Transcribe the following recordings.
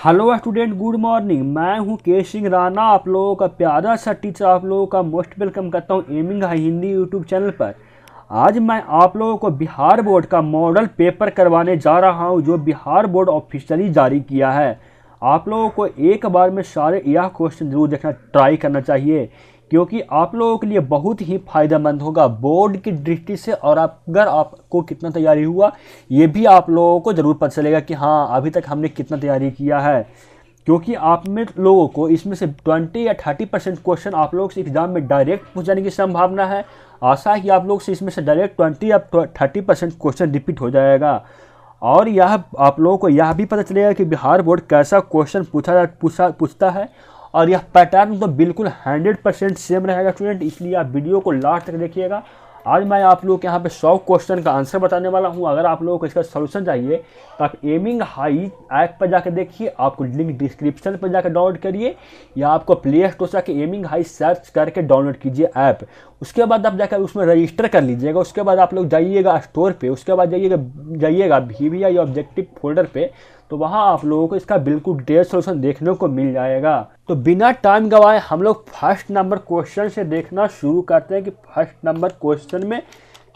Hello student, good morning. मैं हूं के सिंह राणा, आप लोगों का प्यारा सा टीचर। आप लोगों का मोस्ट वेलकम करता हूं aiming high Hindi YouTube channel पर। आज मैं आप लोगों को बिहार बोर्ड का मॉडल पेपर करवाने जा रहा हूं, जो बिहार बोर्ड ऑफिशियली जारी किया है। आप लोगों को एक बार में सारे यह क्वेश्चन जरूर देखना ट्राई करना चाहिए, क्योंकि आप लोगों के लिए बहुत ही फायदेमंद होगा बोर्ड की दृष्टि से। और अगर आपको कितना तैयारी हुआ, ये भी आप लोगों को ज़रूर पता चलेगा कि हाँ, अभी तक हमने कितना तैयारी किया है। क्योंकि आप में लोगों को इसमें से 20 या 30% क्वेश्चन आप लोग से एग्जाम में डायरेक्ट पूछ जाने की संभावना है। आशा है कि आप लोग से इसमें से डायरेक्ट 20 या 30% क्वेश्चन रिपीट हो जाएगा। और यह आप लोगों को यह भी पता चलेगा कि बिहार बोर्ड कैसा क्वेश्चन पूछता है। और यह पैटर्न तो बिल्कुल 100% सेम रहेगा स्टूडेंट, इसलिए आप वीडियो को लास्ट तक देखिएगा। आज मैं आप लोगों के यहाँ पे 100 क्वेश्चन का आंसर बताने वाला हूँ। अगर आप लोगों को इसका सलूशन चाहिए तो आप एमिंग हाई ऐप पर जाकर देखिए, आपको लिंक डिस्क्रिप्शन पर जाकर डाउनलोड करिए, या आपको प्ले स्टोर से जाकर एमिंग हाई सर्च करके डाउनलोड कीजिए ऐप। उसके बाद आप जाकर उसमें रजिस्टर कर लीजिएगा। उसके बाद आप लोग जाइएगा स्टोर पे, उसके बाद जाइएगा VVI ऑब्जेक्टिव फोल्डर पे, तो वहाँ आप लोगों को इसका बिल्कुल डिटेल सोल्यूशन देखने को मिल जाएगा। तो बिना टाइम गवाए हम लोग फर्स्ट नंबर क्वेश्चन से देखना शुरू करते हैं कि फर्स्ट नंबर क्वेश्चन में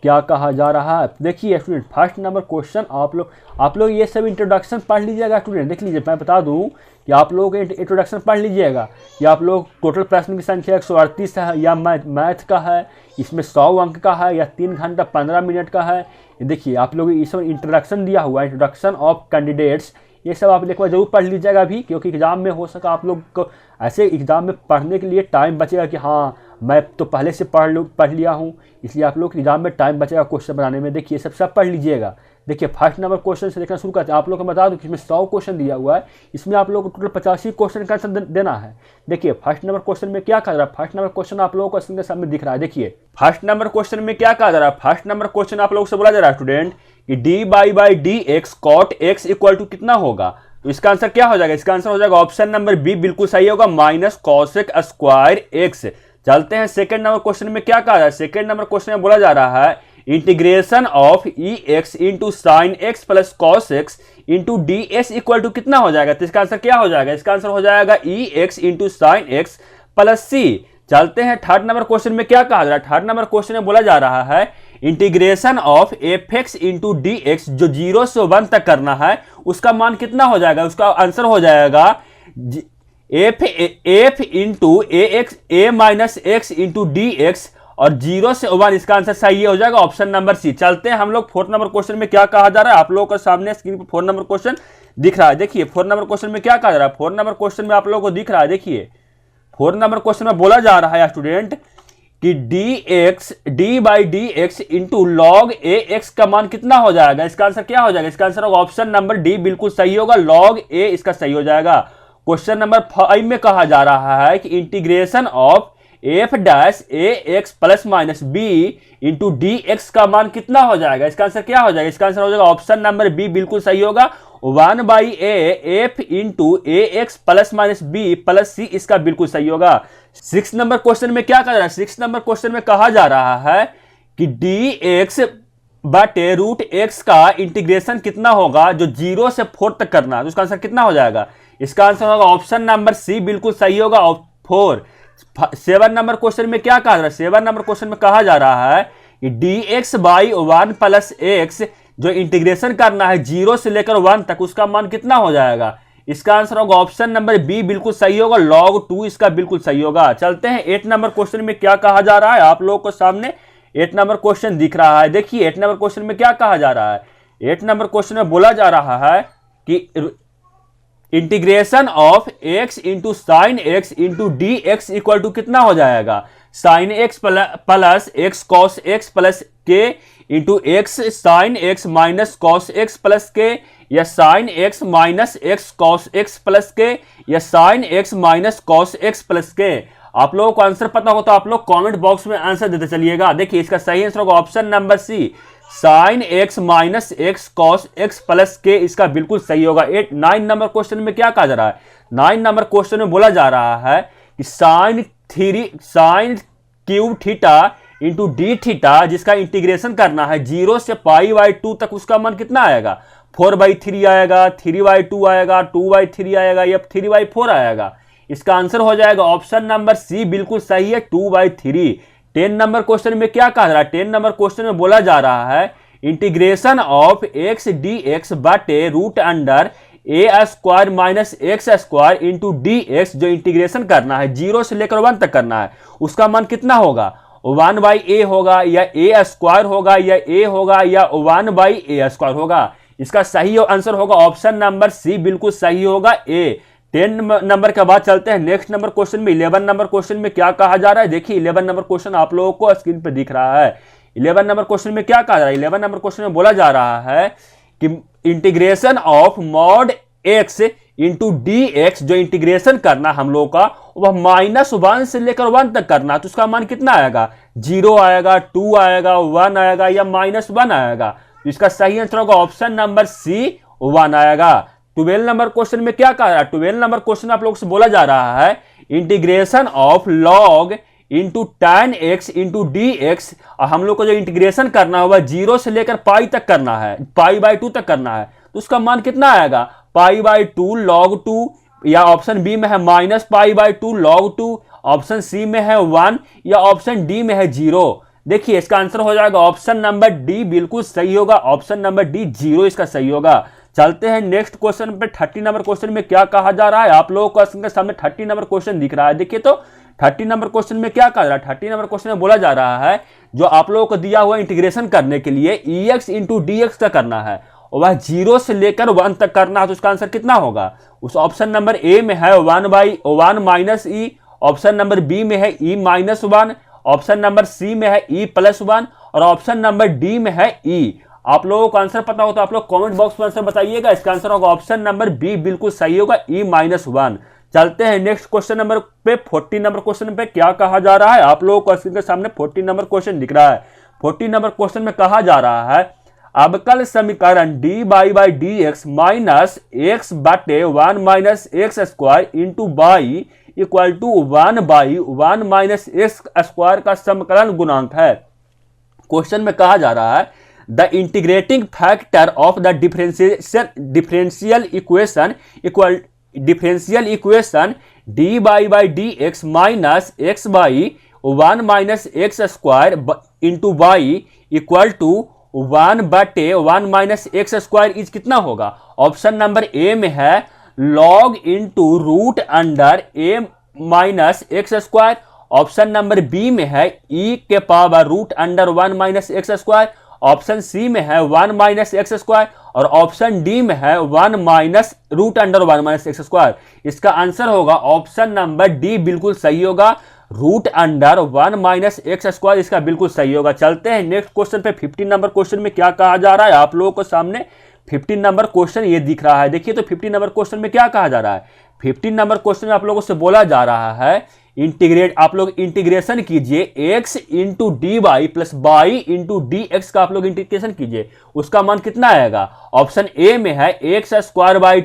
क्या कहा जा रहा है। देखिए स्टूडेंट, फर्स्ट नंबर क्वेश्चन आप लोग ये सब इंट्रोडक्शन पढ़ लीजिएगा स्टूडेंट। देख लीजिए, मैं बता दूं कि आप लोग इंट्रोडक्शन पढ़ लीजिएगा कि आप लोग टोटल प्रश्न की संख्या 138 है, या मैथ का है, इसमें 100 अंक का है, या 3 घंटा 15 मिनट का है। देखिए आप लोग इसमें इंट्रोडक्शन दिया हुआ है, इंट्रोडक्शन ऑफ कैंडिडेट्स। ये सब आप एक बार जरूर पढ़ लीजिएगा भी, क्योंकि एग्जाम में हो सका आप लोग को ऐसे एग्जाम में पढ़ने के लिए टाइम बचेगा कि हाँ, मैं तो पहले से पढ़ लिया हूँ, इसलिए आप लोग एग्जाम में टाइम बचेगा क्वेश्चन बनाने में। देखिए सब पढ़ लीजिएगा। देखिए फर्स्ट नंबर क्वेश्चन से देखना शुरू करते हैं। आप लोग को बता दूं कि इसमें 100 क्वेश्चन दिया हुआ है, इसमें आप लोग को टोटल 85 क्वेश्चन का आंसर देना है। देखिए फर्स्ट नंबर क्वेश्चन में क्या कहा जा रहा है। फर्स्ट नंबर क्वेश्चन आप लोगों को स्क्रीन के सामने दिख रहा है। देखिए फर्स्ट नंबर क्वेश्चन में क्या कहा जा रहा है। फर्स्ट नंबर क्वेश्चन आप लोगों से बोला जा रहा है स्टूडेंट कि dy/dx cot x equal to कितना होगा। तो इसका आंसर क्या हो जाएगा। इसका आंसर हो जाएगा ऑप्शन नंबर बी, बिल्कुल सही होगा, -cosec स्क्वायर x। चलते हैं सेकंड नंबर क्वेश्चन में क्या कहा जा रहा है। सेकंड नंबर क्वेश्चन में बोला जा रहा है integration of ex into sine x plus cos x into d s equal to कितना हो जाएगा। तो इसका आंसर क्या हो जाएगा। इसका आंसर हो जाएगा ex into sine x plus C. चलते हैं थर्ड नंबर क्वेश्चन में क्या कहा जा रहा है। थर्ड नंबर क्वेश्चन में बोला जा रहा है integration of fx into D X, जो 0 से 1 तक करना है, उसका मान कितना हो जाएगा। उसका आंसर हो जाएगा f into a minus x into D x, और 0 से 1। इसका आंसर सही हो जाएगा ऑप्शन नंबर सी। चलते हैं हम लोग फोर्थ नंबर क्वेश्चन में क्या कहा जा रहा है। आप लोगों को सामने स्क्रीन पर फोर्थ नंबर क्वेश्चन दिख रहा है। देखिए फोर्थ नंबर क्वेश्चन में क्या कहा जा रहा है। फोर्थ नंबर क्वेश्चन में आप लोगों को दिख रहा है। देखिए फोर्थ नंबर क्वेश्चन में बोला जा रहा है स्टूडेंट कि dy/dx इंटू लॉग ax का मान कितना हो जाएगा। इसका आंसर क्या हो जाएगा। इसका आंसर होगा ऑप्शन नंबर डी, बिल्कुल सही होगा, log a इसका सही हो जाएगा। क्वेश्चन नंबर 5 में कहा जा रहा है कि integration of f-ax plus minus b into D x का मान कितना हो जाएगा। इसका आंसर क्या हो जाएगा। इसका आंसर हो जाएगा ऑप्शन नंबर बी, बिल्कुल सही होगा, 1/a f into ax plus minus b plus c, इसका बिल्कुल सही होगा। 6 नंबर क्वेश्चन में क्या कहा जा रहा है। 6 नंबर क्वेश्चन में कहा जा रहा है कि dx बटे रूट एक्स का इंटीग्रेशन कितना होगा, जो 0 से 4 तक करना है। तो उसका आंसर कितना हो जाएगा। इसका आंसर होगा ऑप्शन नंबर सी, बिल्कुल सही होगा 4। 7 नंबर क्वेश्चन में क्या कहा जा रहा है। 7 नंबर क्वेश्चन में कहा जा रहा है कि dx/1 प्लस एक्स, जो इंटीग्रेशन करना है 0 से लेकर 1 तक, उसका मान कितना हो जाएगा। इसका आंसर होगा ऑप्शन नंबर बी, बिल्कुल सही होगा, log 2 इसका बिल्कुल सही होगा। चलते हैं 8 नंबर क्वेश्चन में क्या कहा जा रहा है। आप लोगों को सामने 8 नंबर क्वेश्चन दिख रहा है। देखिए 8 नंबर क्वेश्चन में क्या कहा जा रहा है। 8 नंबर क्वेश्चन में बोला जा रहा है कि integration of x into sine X into D X equal to कितना हो जाएगा। Sine x plus X cos x plus K into X sine x minus cos x plus K, या sine x minus x cos x plus K, या sine x minus cos x plus K. आप लोगों को answer पता हो तो आप लोग कमेंट बॉक्स में आंसर देते चलिएगा। देखिए इसका सही आंसर होगा option number C, sine x minus x cos x plus k, इसका बिल्कुल सही होगा। 9 नंबर क्वेश्चन में क्या कहा जा रहा है। 9 नंबर क्वेश्चन में बोला जा रहा है कि sine cube theta into D theta, जिसका इंटीग्रेशन करना है 0 से π/2 तक, उसका मान कितना आएगा। 4/3 आएगा, 3/2 आएगा, 2/3 आएगा या 3/4 आएगा। इसका आंसर हो जाएगा ऑप्शन नंबर सी, बिल्कुल सही है, 2/3। 10 नंबर क्वेश्चन में क्या कहा जा रहा है? 10 नंबर क्वेश्चन में बोला जा रहा है इंटीग्रेशन ऑफ x dx बटे root under A square minus x square into D X, जो इंटीग्रेशन करना है 0 से लेकर 1 तक करना है, उसका मान कितना होगा? 1/a होगा या a स्क्वायर होगा या a होगा या 1/a स्क्वायर होगा। इसका सही आंसर होगा ऑप्शन नंबर सी, बिल्कुल सही होगा ए। 10 नंबर के बाद चलते हैं नेक्स्ट नंबर क्वेश्चन में। 11 नंबर क्वेश्चन में क्या कहा जा रहा है? देखिए 11 नंबर क्वेश्चन आप लोगों को स्क्रीन पे दिख रहा है। 11 नंबर क्वेश्चन में क्या कहा जा रहा है? 11 नंबर क्वेश्चन में बोला जा रहा है कि integration of mod x into D X, जो इंटीग्रेशन करना हम लोग का वह -1 से लेकर 1 तक करना, तो उसका मान कितना आएगा? 0 आएगा, 2 आएगा, 1 आएगा या -1 आएगा। तो इसका सही आंसर होगा ऑप्शन नंबर सी, 1 आएगा। 12 नंबर क्वेश्चन में क्या कहा रहा है? 12 नंबर क्वेश्चन आप लोग से बोला जा रहा है integration of log into tan x into D x, हम लोग को जो इंटीग्रेशन करना होगा 0 से लेकर पाई तक करना है, π/2 तक करना है, तो उसका मान कितना आएगा? π/2 log 2, या ऑप्शन बी में है -π/2 log 2, ऑप्शन सी में है 1 या ऑप्शन डी में है 0। देखिए इसका आंसर हो जाएगा ऑप्शन नंबर डी, बिल्कुल सही होगा, ऑप्शन नंबर डी 0 इसका सही होगा। चलते हैं नेक्स्ट क्वेश्चन पे। 30 नंबर क्वेश्चन में क्या कहा जा रहा है? आप लोगों को स्क्रीन के सामने 30 नंबर क्वेश्चन दिख रहा है, देखिए तो 30 नंबर क्वेश्चन में क्या कहा जा रहा है? 30 नंबर क्वेश्चन में बोला जा रहा है जो आप लोगों को दिया हुआ इंटीग्रेशन करने के लिए ex इंटू डी एक्स का करना है और वह 0 से लेकर 1 तक करना है, तो उसका आंसर कितना होगा? उस ऑप्शन नंबर ए में है 1/1 माइनस ई, ऑप्शन नंबर बी में है e-1, ऑप्शन नंबर सी में है e+1 और ऑप्शन नंबर डी में है e। आप लोगों को आंसर पता हो तो आप लोग कमेंट बॉक्स में आंसर बताइएगा। इसका आंसर होगा ऑप्शन नंबर बी, बिल्कुल सही होगा, e-1। चलते हैं नेक्स्ट क्वेश्चन नंबर पे। 40 नंबर क्वेश्चन पे क्या कहा जा रहा है? आप लोगों को स्क्रीन के सामने 40 नंबर क्वेश्चन दिख रहा है। 40 नंबर क्वेश्चन में कहा जा रहा है अवकल समीकरण dy/dx माइनस x बटे 1 minus x square into by equal to 1/1 minus x square का समकलन गुणांक है। क्वेश्चन में कहा जा रहा है the integrating factor of the differential equation dy/dx minus x/1 minus x square into by equal to 1/1 minus x square is कितना होगा? ऑप्शन नंबर ए में है log into root under A minus x square, option number B में है e के power root under 1 minus x square, option C में है 1 minus x square और ऑप्शन डी में है 1 minus root under 1 minus x square. इसका answer होगा ऑप्शन नंबर डी, बिल्कुल सही होगा, root under 1 minus x square इसका बिल्कुल सही होगा। चलते हैं नेक्स्ट क्वेश्चन पे। 15 नंबर क्वेश्चन में क्या कहा जा रहा है? आप लोगों को सामने 15 नंबर क्वेश्चन ये दिख रहा है, देखिए तो 15 नंबर क्वेश्चन में क्या कहा जा रहा है? 15 नंबर क्वेश्चन में आप लोगों से बोला जा रहा है आप लोग इंटीग्रेशन कीजिए x into d y plus y into D x का आप लोग इंटीग्रेशन कीजिए, उसका मान कितना आएगा? ऑप्शन ए में है x²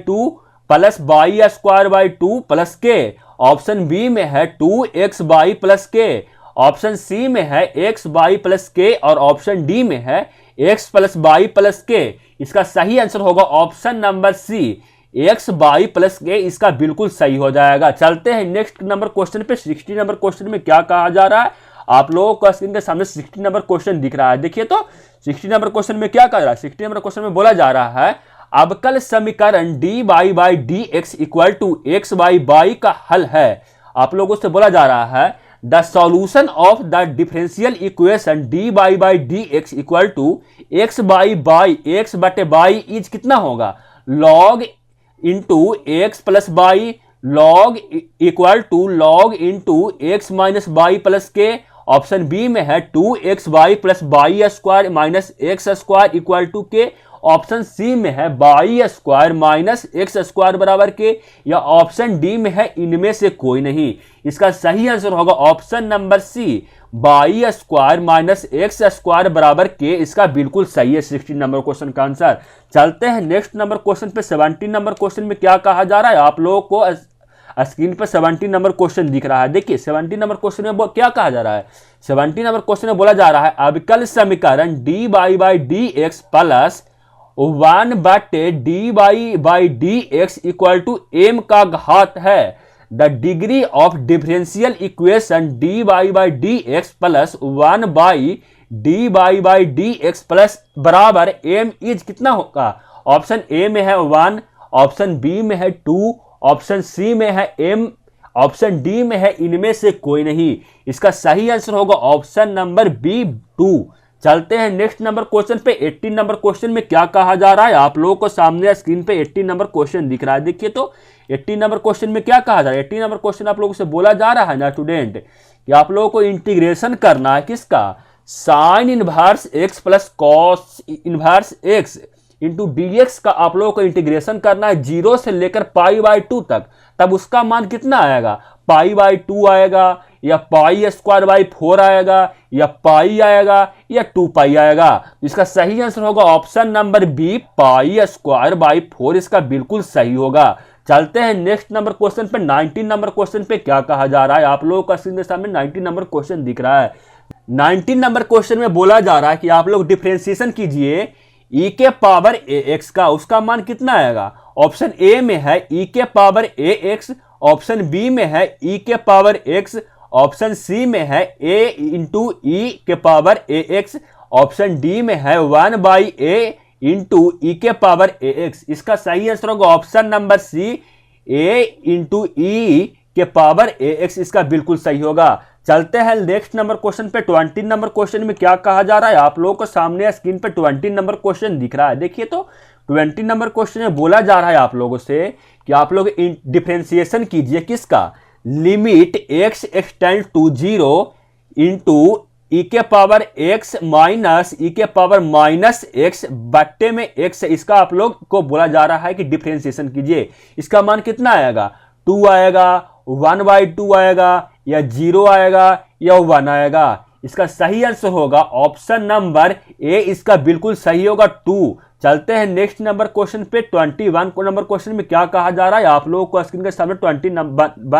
2 plus y² 2 plus k, option B में है 2xy plus k, option C में है xy प्लस के और ऑप्शन डी में है x plus y plus k. इसका सही आंसर होगा option number C, xy plus k, इसका बिल्कुल सही हो जाएगा। चलते हैं नेक्स्ट नंबर क्वेश्चन पे। 60 नंबर क्वेश्चन में क्या कहा जा रहा है? आप लोगों को स्क्रीन के सामने 60 नंबर क्वेश्चन दिख रहा है, देखिए तो 60 नंबर क्वेश्चन में क्या कह रहा है? 60 नंबर क्वेश्चन में बोला जा रहा है अवकल समीकरण dy/dx इक्वल टू xy का हल है। आप लोगों से बोला जा रहा है the solution of the differential equation dy/dx equal to x बटे बाई इज कितना होगा? log into x plus y, log equal to log into x minus y plus k, option B में है 2xy plus y square minus x square equal to k, option C में है y square minus x square बराबर k, या option D में है इनमें से कोई नहीं। इसका सही आंसर होगा option number C, y square minus x square बराबर के, इसका बिल्कुल सही है 60 नंबर क्वेश्चन का आंसर। चलते हैं नेक्स्ट नंबर क्वेश्चन पे। 17 नंबर क्वेश्चन में क्या कहा जा रहा है? आप लोगों को स्क्रीन पर 17 नंबर क्वेश्चन दिख रहा है, देखिए 17 नंबर क्वेश्चन में क्या कहा जा रहा है? 17 नंबर क्वेश्चन में बोला जा रहा है अवकल समीकरण dy/dx plus 1/dy/dx equal to m का घात है। The degree of differential equation dy/dx plus 1/dy/dx plus बराबर m इज कितना होगा? ऑप्शन ए में है 1, ऑप्शन बी में है 2, ऑप्शन सी में है m, ऑप्शन डी में है इनमें से कोई नहीं। इसका सही आंसर होगा ऑप्शन नंबर बी 2। चलते हैं नेक्स्ट नंबर क्वेश्चन पे। 18 नंबर क्वेश्चन में क्या कहा जा रहा है? आप लोगों को सामने स्क्रीन पे 18 नंबर क्वेश्चन दिख रहा है, देखिए तो 18 नंबर क्वेश्चन में क्या कहा जा रहा है। 18 नंबर क्वेश्चन आप लोगों से बोला जा रहा है ना स्टूडेंट कि आप लोगों को इंटीग्रेशन करना है किसका? Sine inverse x plus cos inverse x into dx का आप लोगों को इंटीग्रेशन करना है 0 से लेकर π/2 तक। तब उसका मान कितना आएगा? π/2 आएगा या π²/4 आएगा या पाई आएगा या 2π आएगा। इसका सही आंसर होगा ऑप्शन नंबर बी π²/4। इसका बिल्कुल सही होगा। चलते हैं नेक्स्ट नंबर क्वेश्चन पे। 19 नंबर क्वेश्चन पे क्या कहा जा रहा है? आप लोगों का स्क्रीन के सामने 19 नंबर क्वेश्चन दिख रहा है। 19 नंबर क्वेश्चन में बोला जा रहा है कि आप लोग डिफरेंशिएशन कीजिए e के पावर ax का, उसका मान कितना आएगा? ऑप्शन ए में है e के पावर ax, ऑप्शन बी में है e के पावर x, ऑप्शन सी में है a इंटू e के पावर ax, ऑप्शन डी में है 1/a इंटू e के पावर ax। इसका सही आंसर होगा option number C a into e के पावर ax। इसका बिल्कुल सही होगा। चलते हैं नेक्स्ट नंबर क्वेश्चन पे। 20 नंबर क्वेश्चन में क्या कहा जा रहा है? आप लोगों को सामने स्क्रीन पे 20 नंबर क्वेश्चन दिख रहा है, देखिए तो 20 नंबर क्वेश्चन में बोला जा रहा है आप लोगों से कि आप लोग डिफरेंशिएशन कीजिए किसका? Limit x extend to 0 into e के पावर x माइनस e के पावर माइनस x बट्टे में x। इसका आप लोग को बोला जा रहा है कि डिफरेंशिएशन कीजिए। इसका मान कितना आएगा? 2 आएगा, 1/2 आएगा या 0 आएगा या 1 आएगा। इसका सही आंसर होगा ऑप्शन नंबर ए। इसका बिल्कुल सही होगा 2। चलते हैं नेक्स्ट नंबर क्वेश्चन पे। 21 नंबर क्वेश्चन में क्या कहा जा रहा है? आप लोगों को स्क्रीन के सामने 21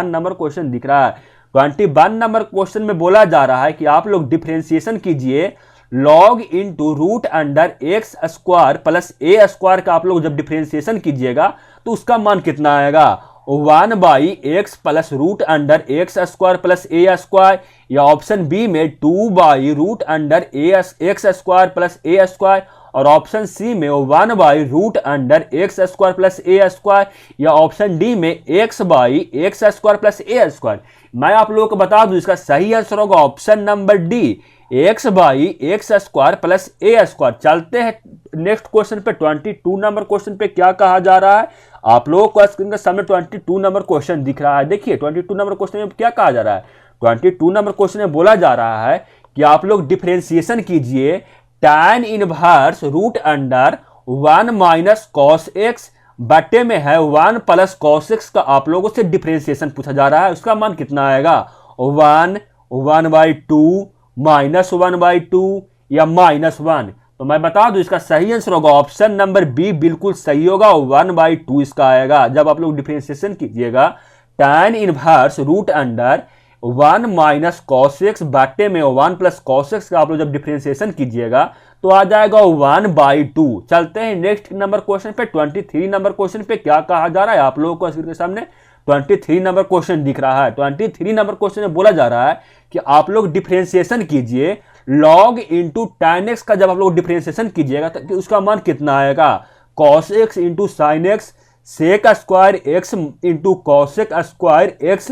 नंबर क्वेश्चन दिख रहा है। 21 नंबर क्वेश्चन में बोला जा रहा है कि आप लोग डिफरेंशिएशन कीजिए log into root under X square plus A square का। आप लोग जब डिफरेंशिएशन कीजिएगा तो उसका मान कितना आएगा? 1/x plus root under X square plus A square, या ऑप्शन बी में 2/रूट under X square plus A square, और ऑप्शन सी में 1/रूट under X square plus A square, या ऑप्शन डी में x/एक्स स्क्वायर प्लस ए स्क्वायर। मैं आप लोगों को बता दूं इसका सही आंसर होगा ऑप्शन नंबर डी x/एक्स स्क्वायर प्लस ए स्क्वायर। चलते हैं नेक्स्ट क्वेश्चन पे। 22 नंबर क्वेश्चन पे क्या कहा जा रहा है? आप लोगों को स्क्रीन के सामने 22 नंबर क्वेश्चन दिख रहा है, देखिए 22 नंबर क्वेश्चन में क्या कहा जा रहा है? 22 नंबर क्वेश्चन में बोला जा रहा है कि आप लोग डिफरेंशिएशन कीजिए tan inverse root under 1 minus cos x बट्टे में है 1 प्लस कॉस एक्स का। आप लोगों से डिफरेंशिएशन पूछा जा रहा है, उसका मान कितना आएगा? 1, 1/2, माइनस 1/2 या -1। तो मैं बता दूं इसका सही आंसर होगा ऑप्शन नंबर बी। बिल्कुल सही होगा 1/2 इसका आएगा। जब आप लोग डिफरेंशिएशन कीजिएगा tan inverse root under 1 minus cos x बट्टे में 1 प्लस कॉस एक्स का आप लोग जब डिफरेंशिएशन कीजिएगा तो आ जाएगा 1/2। चलते हैं नेक्स्ट नंबर क्वेश्चन पे। 23 नंबर क्वेश्चन पे क्या कहा जा रहा है? आप लोगों को स्क्रीन के सामने 23 नंबर क्वेश्चन दिख रहा है। 23 नंबर क्वेश्चन में बोला जा रहा है कि आप लोग डिफरेंशिएशन कीजिए लॉग इंटू tan एक्स का। जब आप लोग डिफरेंशिएशन कीजिएगा तो उसका मान कितना आएगा? cos x into sine x sec square x into cosec square x,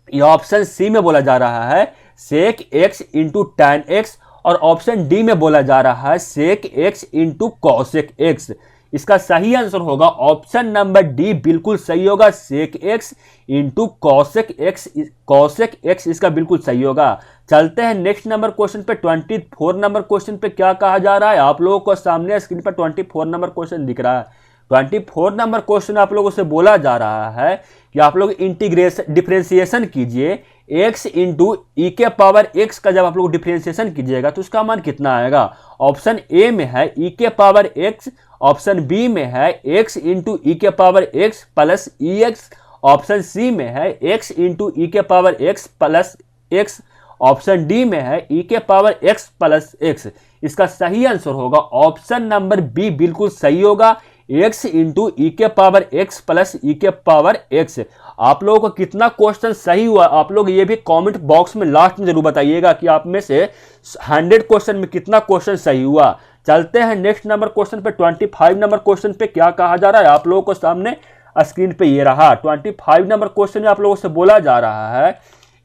यह ऑप्शन सी में बोला जा रहा है sec x into tan x, और ऑप्शन डी में बोला जा रहा है sec x into cosec x. इसका सही आंसर होगा ऑप्शन नंबर डी। बिल्कुल सही होगा sec x into cosec x. Cosec x इसका बिल्कुल सही होगा। चलते हैं नेक्स्ट नंबर क्वेश्चन पे। 24 नंबर क्वेश्चन पे क्या कहा जा रहा है? आप लोगों को सामने स्क्रीन पर 24 नंबर क्वेश्चन दिख रहा है। 24 नंबर क्वेश्चन आप लोगों से बोला जा रहा है कि आप लोग इंटीग्रेशन डिफरेंशिएशन कीजिए x इंटू ई के पावर x का। जब आप लोग डिफरेंशिएशन कीजिएगा तो उसका मान कितना आएगा? ऑप्शन ए में है e के पावर x, ऑप्शन बी में है x इंटू ई के पावर x प्लस ई एक्स, ऑप्शन सी में है x इंटू ई के power x plus x, option D में है ई के पावर एक्स प्लस एक्स। इसका सही आंसर होगा ऑप्शन नंबर बी, बिल्कुल सही होगा, एक्स इंटू ई के पावर एक्स प्लस ई के पावर एक्स। आप लोगों को कितना क्वेश्चन सही हुआ आप लोग ये भी कमेंट बॉक्स में लास्ट में जरूर बताइएगा कि आप में से 100 क्वेश्चन में कितना क्वेश्चन सही हुआ। चलते हैं नेक्स्ट नंबर क्वेश्चन पे। 25 नंबर क्वेश्चन पे क्या कहा जा रहा है आप लोगों को सामने स्क्रीन पे ये रहा। 25 नंबर क्वेश्चन में आप लोगों से बोला जा रहा है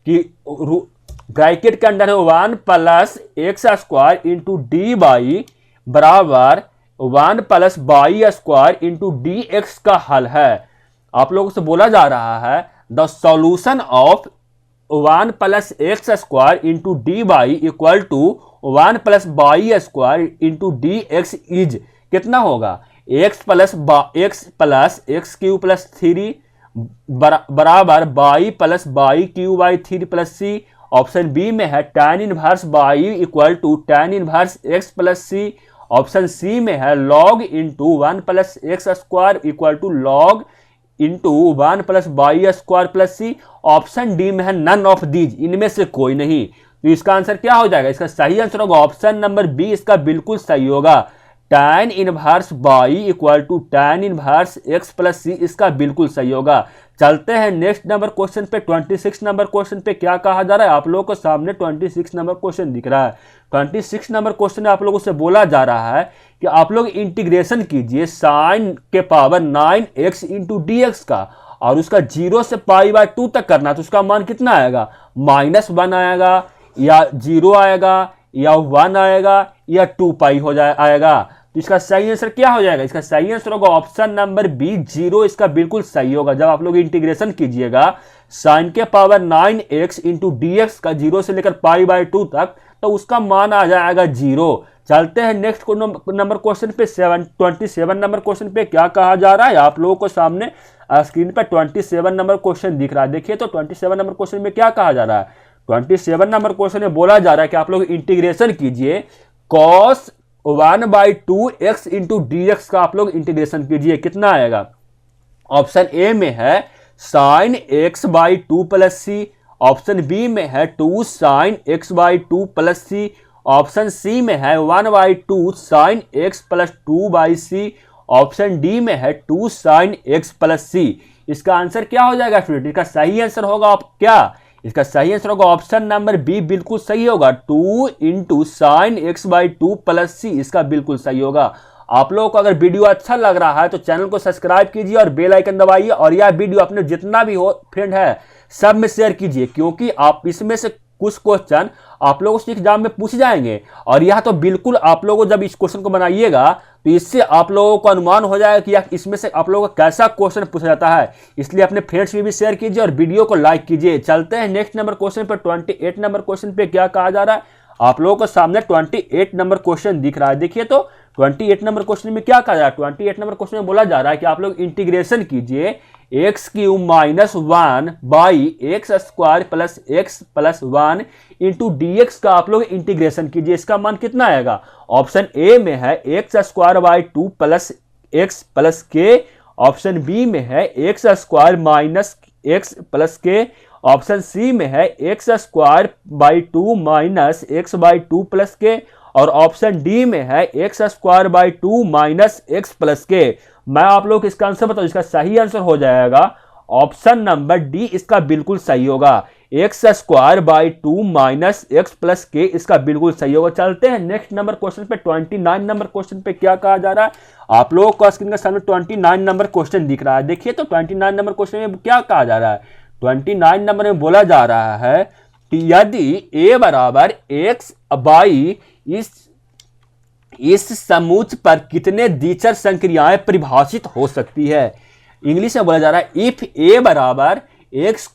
कि ब्रैकेट के अंदर है 1 plus x square into d by बराबर 1 plus y square into D x का हल है। आप लोगों से बोला जा रहा है the solution of 1 plus x square into d y equal to 1 plus y square into D x is कितना होगा, x plus x cube plus 3 बराबर y plus y cube by 3 plus c. Option B में है tan inverse by equal to tan inverse x plus c. Option C में है log into 1 plus x square equal to log into 1 plus y square plus c. Option D में है none of these, इनमें से कोई नहीं। तो इसका आंसर क्या हो जाएगा, इसका सही आंसर होगा ऑप्शन नंबर बी, इसका बिल्कुल सही होगा tan inverse by equal to tan inverse x plus C, इसका बिल्कुल सही होगा। चलते हैं नेक्स्ट नंबर क्वेश्चन पे। 26 नंबर क्वेश्चन पे क्या कहा जा रहा है आप लोगों को सामने 26 नंबर क्वेश्चन दिख रहा है। 26 नंबर क्वेश्चन में आप लोगों से बोला जा रहा है कि आप लोग इंटीग्रेशन कीजिए साइन के power 9x into D x का, और उसका 0 से π/2 तक करना। तो उसका मान कितना आएगा, -1 आएगा या 0 आएगा या 1 आएगा या 2π हो जाए आएगा। तो इसका सही आंसर क्या हो जाएगा, इसका सही आंसर होगा ऑप्शन नंबर बी 0, इसका बिल्कुल सही होगा। जब आप लोग इंटीग्रेशन कीजिएगा साइन के power 9x into D x का 0 से लेकर π/2 तक, तो उसका मान आ जाएगा 0। चलते हैं नेक्स्ट नंबर क्वेश्चन पे। 27 नंबर क्वेश्चन पे क्या कहा जा रहा है आप लोगों को सामने स्क्रीन पे 27 नंबर क्वेश्चन दिख रहा है। देखिए तो 27 नंबर क्वेश्चन में क्या कहा जा रहा है। 27 नंबर क्वेश्चन में बोला जा रहा है कि आप लोग इंटीग्रेशन कीजिए cos 1/2x into D x का आप लोग इंटीग्रेशन कीजिए, कितना आएगा। ऑप्शन ए में है sine x/2 plus c. Option B में है 2 sine x/2 plus c. Option C में है 1/2 sine x plus 2/c। Option D में है 2 साइन x प्लस सी। इसका आंसर क्या हो जाएगा स्टूडेंट, इसका सही आंसर होगा आप क्या, इसका सही आंसर होगा ऑप्शन नंबर बी, बिल्कुल सही होगा 2 into sine x/2 plus C, इसका बिल्कुल सही होगा। आप लोगों को अगर वीडियो अच्छा लग रहा है तो चैनल को सब्सक्राइब कीजिए और बेल आइकन दबाइए, और यह वीडियो अपने जितना भी हो फ्रेंड है सब में शेयर कीजिए, क्योंकि आप इसमें से कुछ क्वेश्चन आप लोगों से एग्जाम में पूछ जाएंगे। और यह तो बिल्कुल आप लोगों जब इस क्वेश्चन को बनाइएगा तो इससे आप लोगों को अनुमान हो जाएगा कि इसमें से आप लोगों का कैसा क्वेश्चन पूछा जाता है। इसलिए अपने फ्रेंड्स में भी शेयर कीजिए और वीडियो को लाइक कीजिए। चलते हैं नेक्स्ट नंबर क्वेश्चन पर। 28 नंबर क्वेश्चन पे क्या कहा जा रहा है आप लोगों को सामने 28 नंबर क्वेश्चन दिख रहा है। देखिए तो 28 नंबर क्वेश्चन में क्या कहा जा रहा है। 28 नंबर क्वेश्चन में बोला जा रहा है कि आप लोग इंटीग्रेशन कीजिए x³ - 1 x square plus x plus 1 into D x का आप लोग इंटीग्रेशन कीजिए, इसका मान कितना आएगा। ऑप्शन ए में है x² plus x plus k. Option B में है x² minus x plus k. Option C में है x² माइनस x/2 प्लस के। और ऑप्शन डी में है x² माइनस x प्लस के। मैं आप लोग इसका आंसर बताऊं, इसका सही आंसर हो जाएगा ऑप्शन नंबर डी, इसका बिल्कुल सही होगा x² minus x plus k, इसका बिल्कुल सही होगा। चलते हैं नेक्स्ट नंबर क्वेश्चन पे। 29 नंबर क्वेश्चन पे क्या कहा जा रहा है आप लोगों को स्क्रीन के सामने 29 नंबर क्वेश्चन दिख रहा है। देखिए तो 29 नंबर क्वेश्चन में क्या कहा जा रहा है। 29 नंबर में बोला जा रहा है कि यदि a बराबर x/, इस समूच पर कितने द्विचर संक्रियाएं परिभाषित हो सकती है। इंग्लिश में बोला जा रहा है इफ a बराबर x,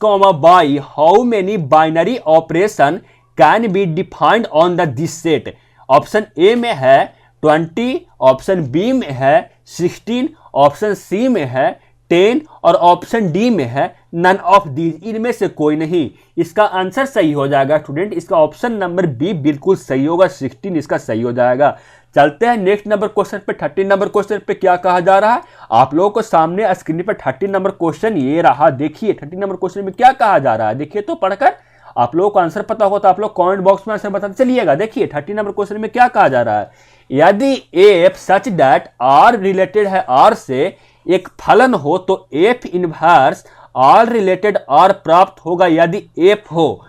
y, how many binary operation can be defined on the this set. Option A में है 20, ऑप्शन बी में है 16, ऑप्शन सी में है 10 और ऑप्शन डी में है नन ऑफ दीज, इनमें से कोई नहीं। इसका आंसर सही हो जाएगा स्टूडेंट, इसका ऑप्शन नंबर बी बिल्कुल सही होगा, 16 इसका सही हो जाएगा। चलते हैं नेक्स्ट नंबर क्वेश्चन पे। 30 नंबर क्वेश्चन पे क्या कहा जा रहा है आप लोगों को सामने स्क्रीन पर 30 नंबर क्वेश्चन ये रहा। देखिए 30 नंबर क्वेश्चन में क्या कहा जा रहा है, देखिए तो पढ़कर आप लोगों को आंसर पता होगा तो आप लोग कमेंट बॉक्स में आंसर बताते चलिएगा। देखिए 30 नंबर क्वेश्चन में क्या कहा जा रहा है, यदि f such that R related है आर से एक फलन हो तो f inverse R related R प्राप्त होगा यदि एफ हो।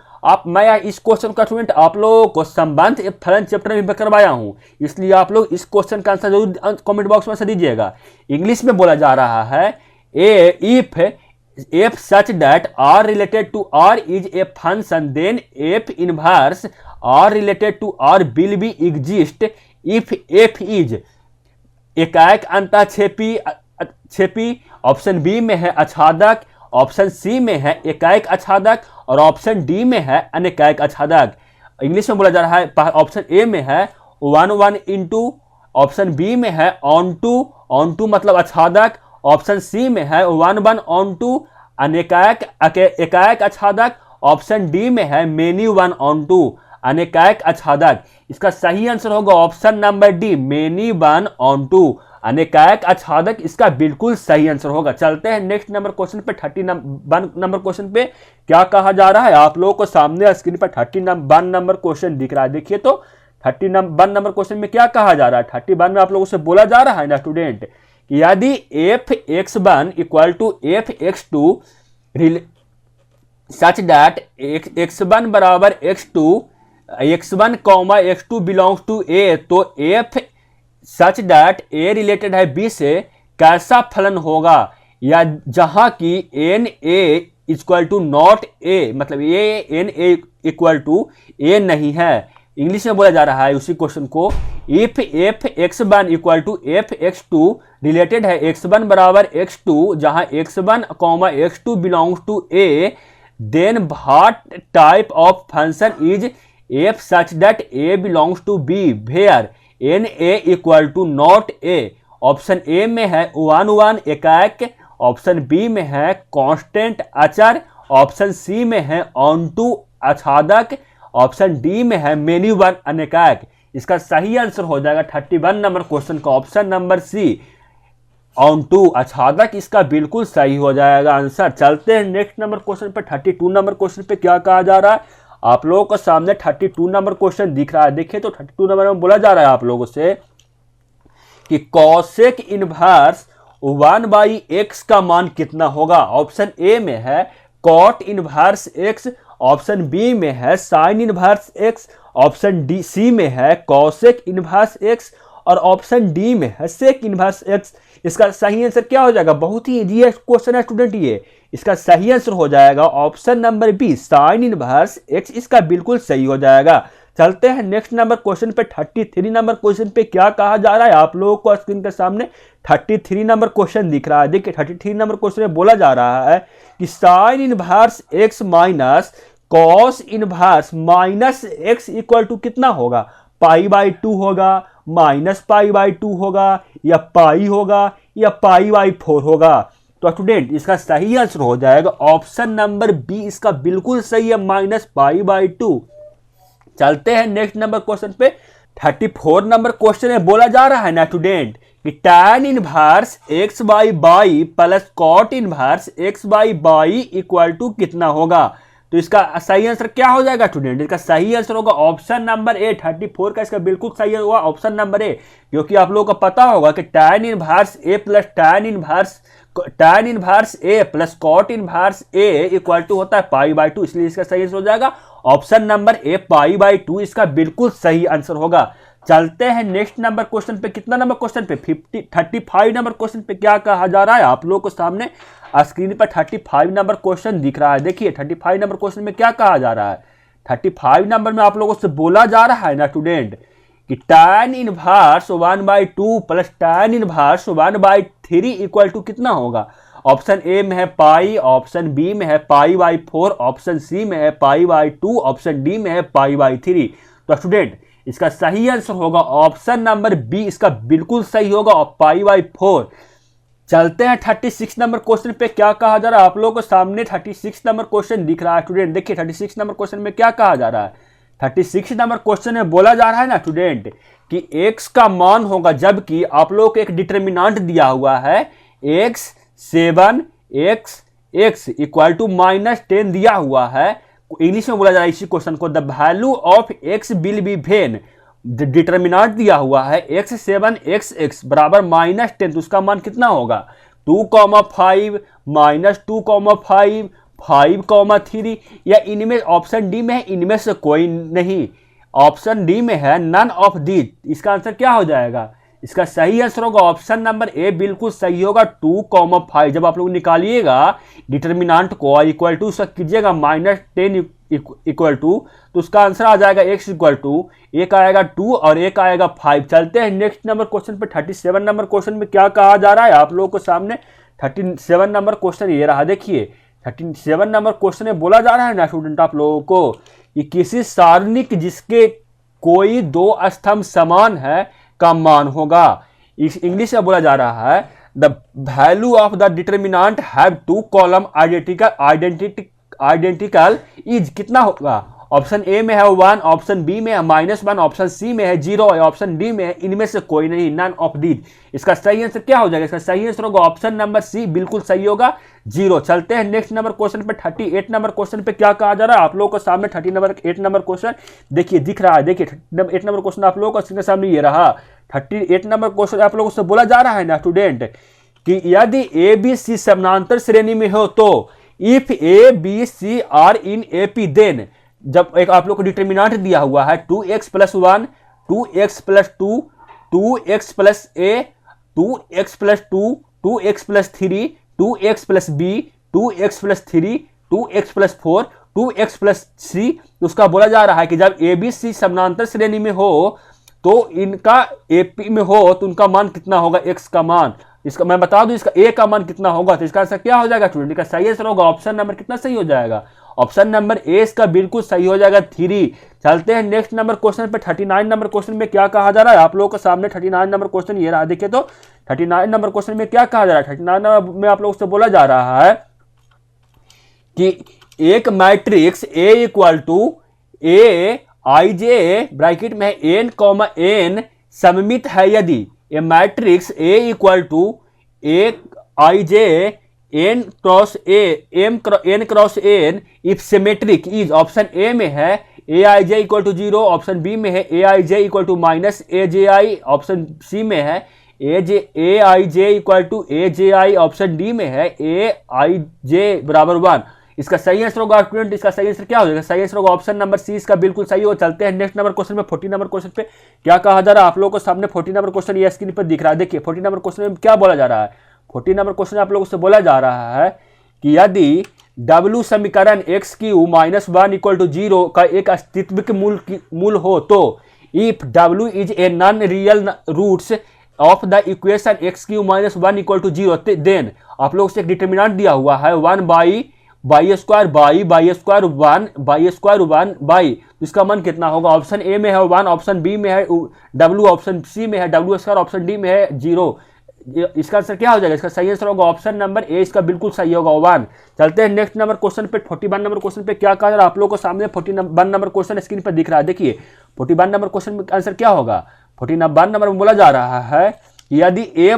मैं इस क्वेश्चन का स्टूडेंट आप लोगों को संबंध फलन चैप्टर में करवाया हूं, इसलिए आप लोग इस क्वेश्चन का आंसर जरूर कमेंट बॉक्स में से दीजिएगा। इंग्लिश में बोला जा रहा है if f such that R related to R is a function then f inverse R related to R will be exist if f is एकाएक अंतःक्षेपी, ऑप्शन बी में है आच्छादक, ऑप्शन सी में है एकाएक आच्छादक और ऑप्शन डी में है अनेकाएक आच्छादक। इंग्लिश में बोला जा रहा है ऑप्शन ए में है 1 1 इंटू, ऑप्शन बी में है ऑन टू मतलब आच्छादक, ऑप्शन सी में है 1 1 ऑन टू एकाएक आच्छादक, ऑप्शन डी में है मेनी 1 ऑन टू अनेकाएक आच्छादक। इसका सही आंसर होगा option number D many 1 onto अनेकाएक आच्छादक, इसका बिल्कुल सही आंसर होगा। चलते हैं नेक्स्ट नंबर क्वेश्चन पे 31 नंबर क्वेश्चन पे क्या कहा जा रहा है। आप लोगों को सामने स्क्रीन पर 31 नंबर क्वेश्चन दिख रहा है। देखिए तो 31 नंबर क्वेश्चन में क्या कहा जा रहा है। 31 में आप लोगों से बोला जा रहा है ना स्टूडेंट कि यदि F x one equal to F x two such that X one बराबर x1 comma x2 belongs to A, तो F such that A related है बी से कैसा फलन होगा, या जहां की N A equal to not A, मतलब N A equal to A नहीं है। इंग्लिश में बोला जा रहा है उसी क्वेश्चन को, if f x one equal to F x two related है x1 बराबर x2 जहां x1 comma x2 belongs to A, then what type of function is f such that A belongs to B where n A equal to not A. Option A में है 1 1 एकाएक, option B में है constant अचर, option C में है on to आच्छादक, option D में है मेनी 1 अनेकाएक। इसका सही आंसर हो जाएगा 31 नंबर क्वेश्चन का option number C onto आच्छादक, इसका बिल्कुल सही हो जाएगा आंसर। चलते हैं नेक्स्ट नंबर क्वेश्चन पे 32 नंबर क्वेश्चन पे क्या कहा जा रहा है। आप लोगों को सामने 32 नंबर क्वेश्चन दिख रहा है। देखिए तो 32 नंबर में बोला जा रहा है आप लोगों से कि कॉसेक इनवर्स 1/x का मान कितना होगा। ऑप्शन ए में है cot inverse x, option B में है sine inverse x, option D C में है कॉसेक इनवर्स x और ऑप्शन डी में है सेक इनवर्स x। इसका सही आंसर क्या हो जाएगा, बहुत ही इजी क्वेश्चन है स्टूडेंट ये। इसका सही आंसर हो जाएगा option number B sine inverse x, इसका बिल्कुल सही हो जाएगा। चलते हैं नेक्स्ट नंबर क्वेश्चन पे 33 नंबर क्वेश्चन पे क्या कहा जा रहा है। आप लोगों को स्क्रीन के सामने 33 नंबर क्वेश्चन दिख रहा है। देखिए 33 नंबर क्वेश्चन में बोला जा रहा है कि sine inverse x minus cos inverse minus x equal to कितना होगा, π/2 होगा, -π/2 होगा, या पाई होगा, या π/4 होगा। तो स्टूडेंट इसका सही आंसर हो जाएगा ऑप्शन नंबर बी, इसका बिल्कुल सही है -π/2। चलते हैं नेक्स्ट नंबर क्वेश्चन पे 34 नंबर क्वेश्चन में बोला जा रहा है ना स्टूडेंट कि tan inverse x/y plus cot inverse x/y equal to कितना होगा। तो इसका सही आंसर क्या हो जाएगा स्टूडेंट, इसका सही आंसर होगा ऑप्शन नंबर ए। 34 का इसका बिल्कुल सही होगा ऑप्शन नंबर ए, क्योंकि आप लोगों को पता होगा कि tan inverse A plus tan inverse A plus cot inverse A equal to होता है π/2, इसलिए इसका सही आंसर हो जाएगा ऑप्शन नंबर ए π/2, इसका बिल्कुल सही आंसर होगा। चलते हैं नेक्स्ट नंबर क्वेश्चन पे, कितना नंबर क्वेश्चन पे 35 नंबर क्वेश्चन पे क्या कहा जा रहा है। आप लोगों को सामने स्क्रीन पर 35 नंबर क्वेश्चन दिख रहा है। देखिए 35 नंबर क्वेश्चन में क्या कहा जा रहा है। 35 नंबर में आप लोगों से बोला जा रहा है ना स्टूडेंट कि tan inverse 1/2 plus tan inverse 1/3 equal to कितना होगा। ऑप्शन ए में है पाई, ऑप्शन बी में है π/4, ऑप्शन सी में है π/2, ऑप्शन डी में है π/3। तो स्टूडेंट इसका सही आंसर होगा ऑप्शन नंबर बी, इसका बिल्कुल सही होगा π/4। चलते हैं 36 नंबर क्वेश्चन पे क्या कहा जा रहा है। आप लोगों को सामने 36 नंबर क्वेश्चन दिख रहा है स्टूडेंट। देखिए 36 नंबर क्वेश्चन में क्या कहा जा रहा है। 36 नंबर क्वेश्चन में बोला जा रहा है ना स्टूडेंट कि x का मान होगा, जबकि आप लोगों को एक डिटर्मिनेंट दिया हुआ है x 7 x इक्वल टू -10 दिया हुआ है, इंग्लिश में बोला जा रहा है इसी क्वेश्चन को, the value of x will be when, determinant दिया हुआ है x7 x बराबर -10, तो उसका मान कितना होगा 2,5 -2,5 5,3, या इनमें ऑप्शन डी में है इनमें से कोई नहीं, ऑप्शन डी में है नन ऑफ दीज। इसका आंसर क्या हो जाएगा, इसका सही आंसर होगा ऑप्शन नंबर ए, बिल्कुल सही होगा 2,5। जब आप लोग निकालिएगा डिटर्मिनेंट को इक्वल टू उसका कीजिएगा -10 इक्वल टू, तो उसका आंसर आ जाएगा x इक्वल टू, एक आएगा 2 और एक आएगा 5। चलते हैं नेक्स्ट नंबर क्वेश्चन पे। 37 नंबर क्वेश्चन में क्या कहा जा रहा है आप लोगों को सामने, 37 नंबर क्वेश्चन ये रहा। देखिए 37 नंबर क्वेश्चन में बोला जा रहा है ना स्टूडेंट आप लोगों को कि किसी सारणिक जिसके कोई दो स्तंभ समान है का मान होगा। इस इंग्लिश में बोला जा रहा है the value of the determinant have two column identical is कितना होगा, ऑप्शन ए में है 1, ऑप्शन बी में है -1, ऑप्शन सी में है 0, ऑप्शन डी में है इनमें से कोई नहीं, नन ऑफ दीज। इसका सही आंसर क्या हो जाएगा, इसका सही आंसर होगा ऑप्शन नंबर सी, बिल्कुल सही होगा 0। चलते हैं नेक्स्ट नंबर क्वेश्चन पे। 38 नंबर क्वेश्चन पे क्या कहा जा रहा है आप लोगों को सामने, 38 नंबर क्वेश्चन देखिए दिख रहा है। देखिए 38 नंबर क्वेश्चन आप लोगों को सामने ये रहा। 38 नंबर क्वेश्चन आप लोगों से बोला जा रहा है ना स्टूडेंट कि यदि ए बी सी समानांतर श्रेणी में हो तो if A B C are in A P then, जब एक आप लोग को डिटर्मिनेंट दिया हुआ है 2x + 1 2x + 2 2x + a 2x + 2 2x + 3 2x + b 2x + 3 2x + 4 2x + c, उसका बोला जा रहा है कि जब ए बी सी समानांतर श्रेणी में हो तो इनका एपी में हो तो उनका मान कितना होगा, x का मान। इसका मैं बता दूं इसका a का मान कितना होगा, तो इसका आंसर क्या हो जाएगा स्टूडेंट, इसका सही आंसर होगा ऑप्शन नंबर कितना सही हो जाएगा, ऑप्शन नंबर ए इसका बिल्कुल सही हो जाएगा 3। चलते हैं नेक्स्ट नंबर क्वेश्चन पे। 39 नंबर क्वेश्चन में क्या कहा जा रहा है आप लोगों के सामने, 39 नंबर क्वेश्चन ये रहा। देखिए तो 39 नंबर क्वेश्चन में क्या कहा जा रहा है, 39 नंबर में आप लोगों से बोला जा रहा है कि एक matrix A equal to A I J bracket में n, n सममित है यदि A matrix A equal to A I J n cross A n cross n if symmetric is, option A में है A I J equal to 0, option B में है A I J equal to -AJI, option C में है A I J equal to AJI, option D में है A I जे बराबर 1। इसका सही आंसर होगा स्टूडेंट, इसका सही आंसर क्या हो जाएगा, सही आंसर होगा ऑप्शन नंबर सी, इसका बिल्कुल सही हो। चलते हैं नेक्स्ट नंबर क्वेश्चन में। 40 नंबर क्वेश्चन पे क्या कहा जा रहा है आप लोगों को सामने, 40 नंबर क्वेश्चन ये स्क्रीन पर दिख रहा है। देखिए 40 नंबर क्वेश्चन में क्या बोला जा रहा है, 40 नंबर क्वेश्चन आप लोगों से बोला जा रहा है कि यदि W समीकरण x³ - 1 = 0 का एक अस्तित्व के मूल हो तो if W is a non real roots of the equation x³ - 1 = 0 then, आप लोगों से एक डिटर्मिनेंट दिया हुआ है 1/2 1/1 इसका मान कितना होगा, ऑप्शन ए में है 1, ऑप्शन बी में है W, ऑप्शन सी में है W², ऑप्शन डी में है 0। इसका आंसर क्या हो जाएगा, इसका सही आंसर होगा ऑप्शन नंबर ए, इसका बिल्कुल सही होगा 1। चलते हैं नेक्स्ट नंबर क्वेश्चन पे। 41 नंबर क्वेश्चन पे क्या कहा जा रहा है आप लोगों को सामने, 41 नंबर क्वेश्चन स्क्रीन पर दिख रहा है। देखिए 41 नंबर क्वेश्चन में आंसर क्या होगा, 41 नंबर में बोला जा रहा है कि यदि ए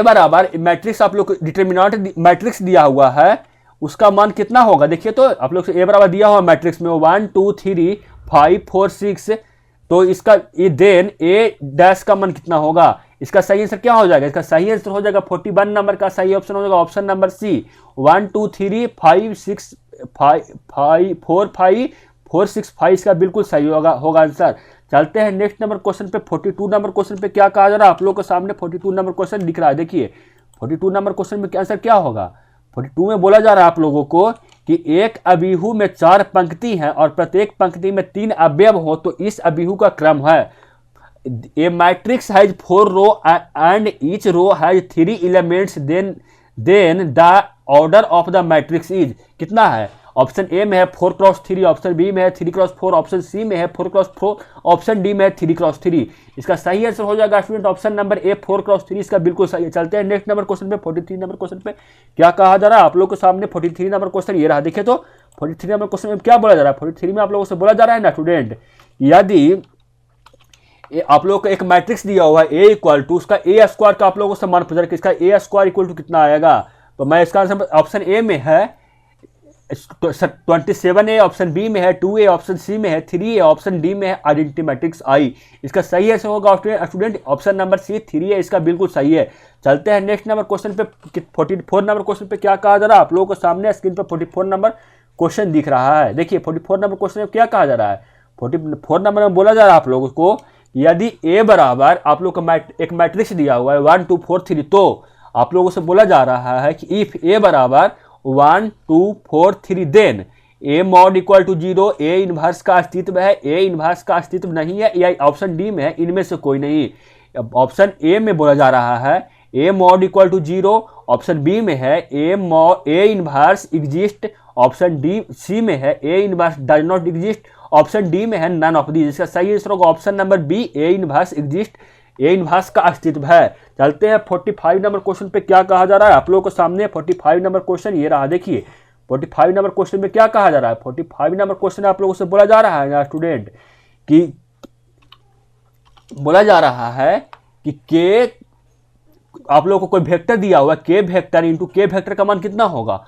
बराबर मैट्रिक्स आप लोग डिटर्मिनेंट मैट्रिक्स दिया हुआ है उसका मान कितना होगा। देखिए तो आप लोग ए बराबर दिया हुआ मैट्रिक्स में 1 2 3 5 4 6, तो इसका देन ए डैश का मान कितना होगा, इसका सही आंसर क्या हो जाएगा, इसका सही आंसर हो जाएगा 41 नंबर का सही ऑप्शन हो जाएगा ऑप्शन नंबर सी 1 2 3 5 6 5 4 5 4 6 5, इसका बिल्कुल सही होगा आंसर। चलते हैं नेक्स्ट नंबर क्वेश्चन पे। 42 नंबर क्वेश्चन पे क्या कहा जा रहा है आप लोगों के सामने, 42 नंबर क्वेश्चन दिख रहा है। देखिए 42 नंबर क्वेश्चन में आंसर क्या होगा, 42 में बोला जा रहा है आप लोगों को कि एक अभिहु में 4 पंक्ति हैं और प्रत्येक पंक्ति में 3 अवयव हो तो इस अभिहु का क्रम है। A matrix has 4 row and each row has 3 elements then the order of the matrix is, कितना है, ऑप्शन ए में है 4x3, ऑप्शन बी में है 3x4, ऑप्शन सी में है 4x4, ऑप्शन डी में है 3x3। इसका सही आंसर हो जाएगा स्टूडेंट ऑप्शन नंबर ए 4x3, इसका बिल्कुल सही है। चलते हैं नेक्स्ट नंबर क्वेश्चन पे। 43 नंबर क्वेश्चन पे क्या कहा जा रहा है आप लोगों के सामने, 43 नंबर क्वेश्चन ये रहा। देखिए तो 43 नंबर क्वेश्चन में क्या बोला जा रहा है, 43 में आप लोगों से बोला जा रहा है ना स्टूडेंट, यदि आप लोगों को एक मैट्रिक्स दिया हुआ है ए इक्वल टू उसका A² का आप लोगों से मान पूछा कि इसका A² इक्वल टू कितना आएगा, तो मैं इसका आंसर ऑप्शन ए में है 27A ऑप्शन बी में है, 2A ऑप्शन सी में है, 3A ऑप्शन डी में है, आइडेंटिटी मैट्रिक्स आई। इसका सही आंसर होगा स्टूडेंट ऑप्शन नंबर सी 3A, इसका बिल्कुल सही है। चलते हैं नेक्स्ट नंबर क्वेश्चन पे। 44 नंबर क्वेश्चन पे क्या कहा जा रहा है, आप लोगों को सामने स्क्रीन पर 44 नंबर क्वेश्चन दिख रहा है। देखिए 44 नंबर क्वेश्चन में क्या कहा जा रहा है, 44 नंबर में बोला जा रहा है आप लोगों को, यदि ए बराबर आप लोग का एक मैट्रिक्स दिया हुआ है 1 2 4 3, तो आप लोगों से बोला जा रहा है कि इफ ए बराबर 1 2 4 3 then A mod equal to 0, A inverse का अस्तित्व है, ए इनवर्स का अस्तित्व नहीं है, या ऑप्शन डी में है, इनमें से कोई नहीं। ऑप्शन ए में बोला जा रहा है A mod equal to 0, option B में है A inverse exist, option D C में है A inverse does not exist, option D में है नन ऑफ दीज। इसका सही आंसर होगा option number B, A inverse exist, A inverse का अस्तित्व है। चलते हैं 45 नंबर क्वेश्चन पे क्या कहा जा रहा है आप लोगों को सामने। 45 नंबर क्वेश्चन ये रहा, देखिए 45 नंबर क्वेश्चन में क्या कहा जा रहा है। 45 नंबर क्वेश्चन आप लोगों से बोला जा रहा है ना स्टूडेंट कि बोला जा रहा है कि के आप लोगों को कोई वेक्टर दिया हुआ है, के वेक्टर इंटू के वेक्टर का मान कितना होगा।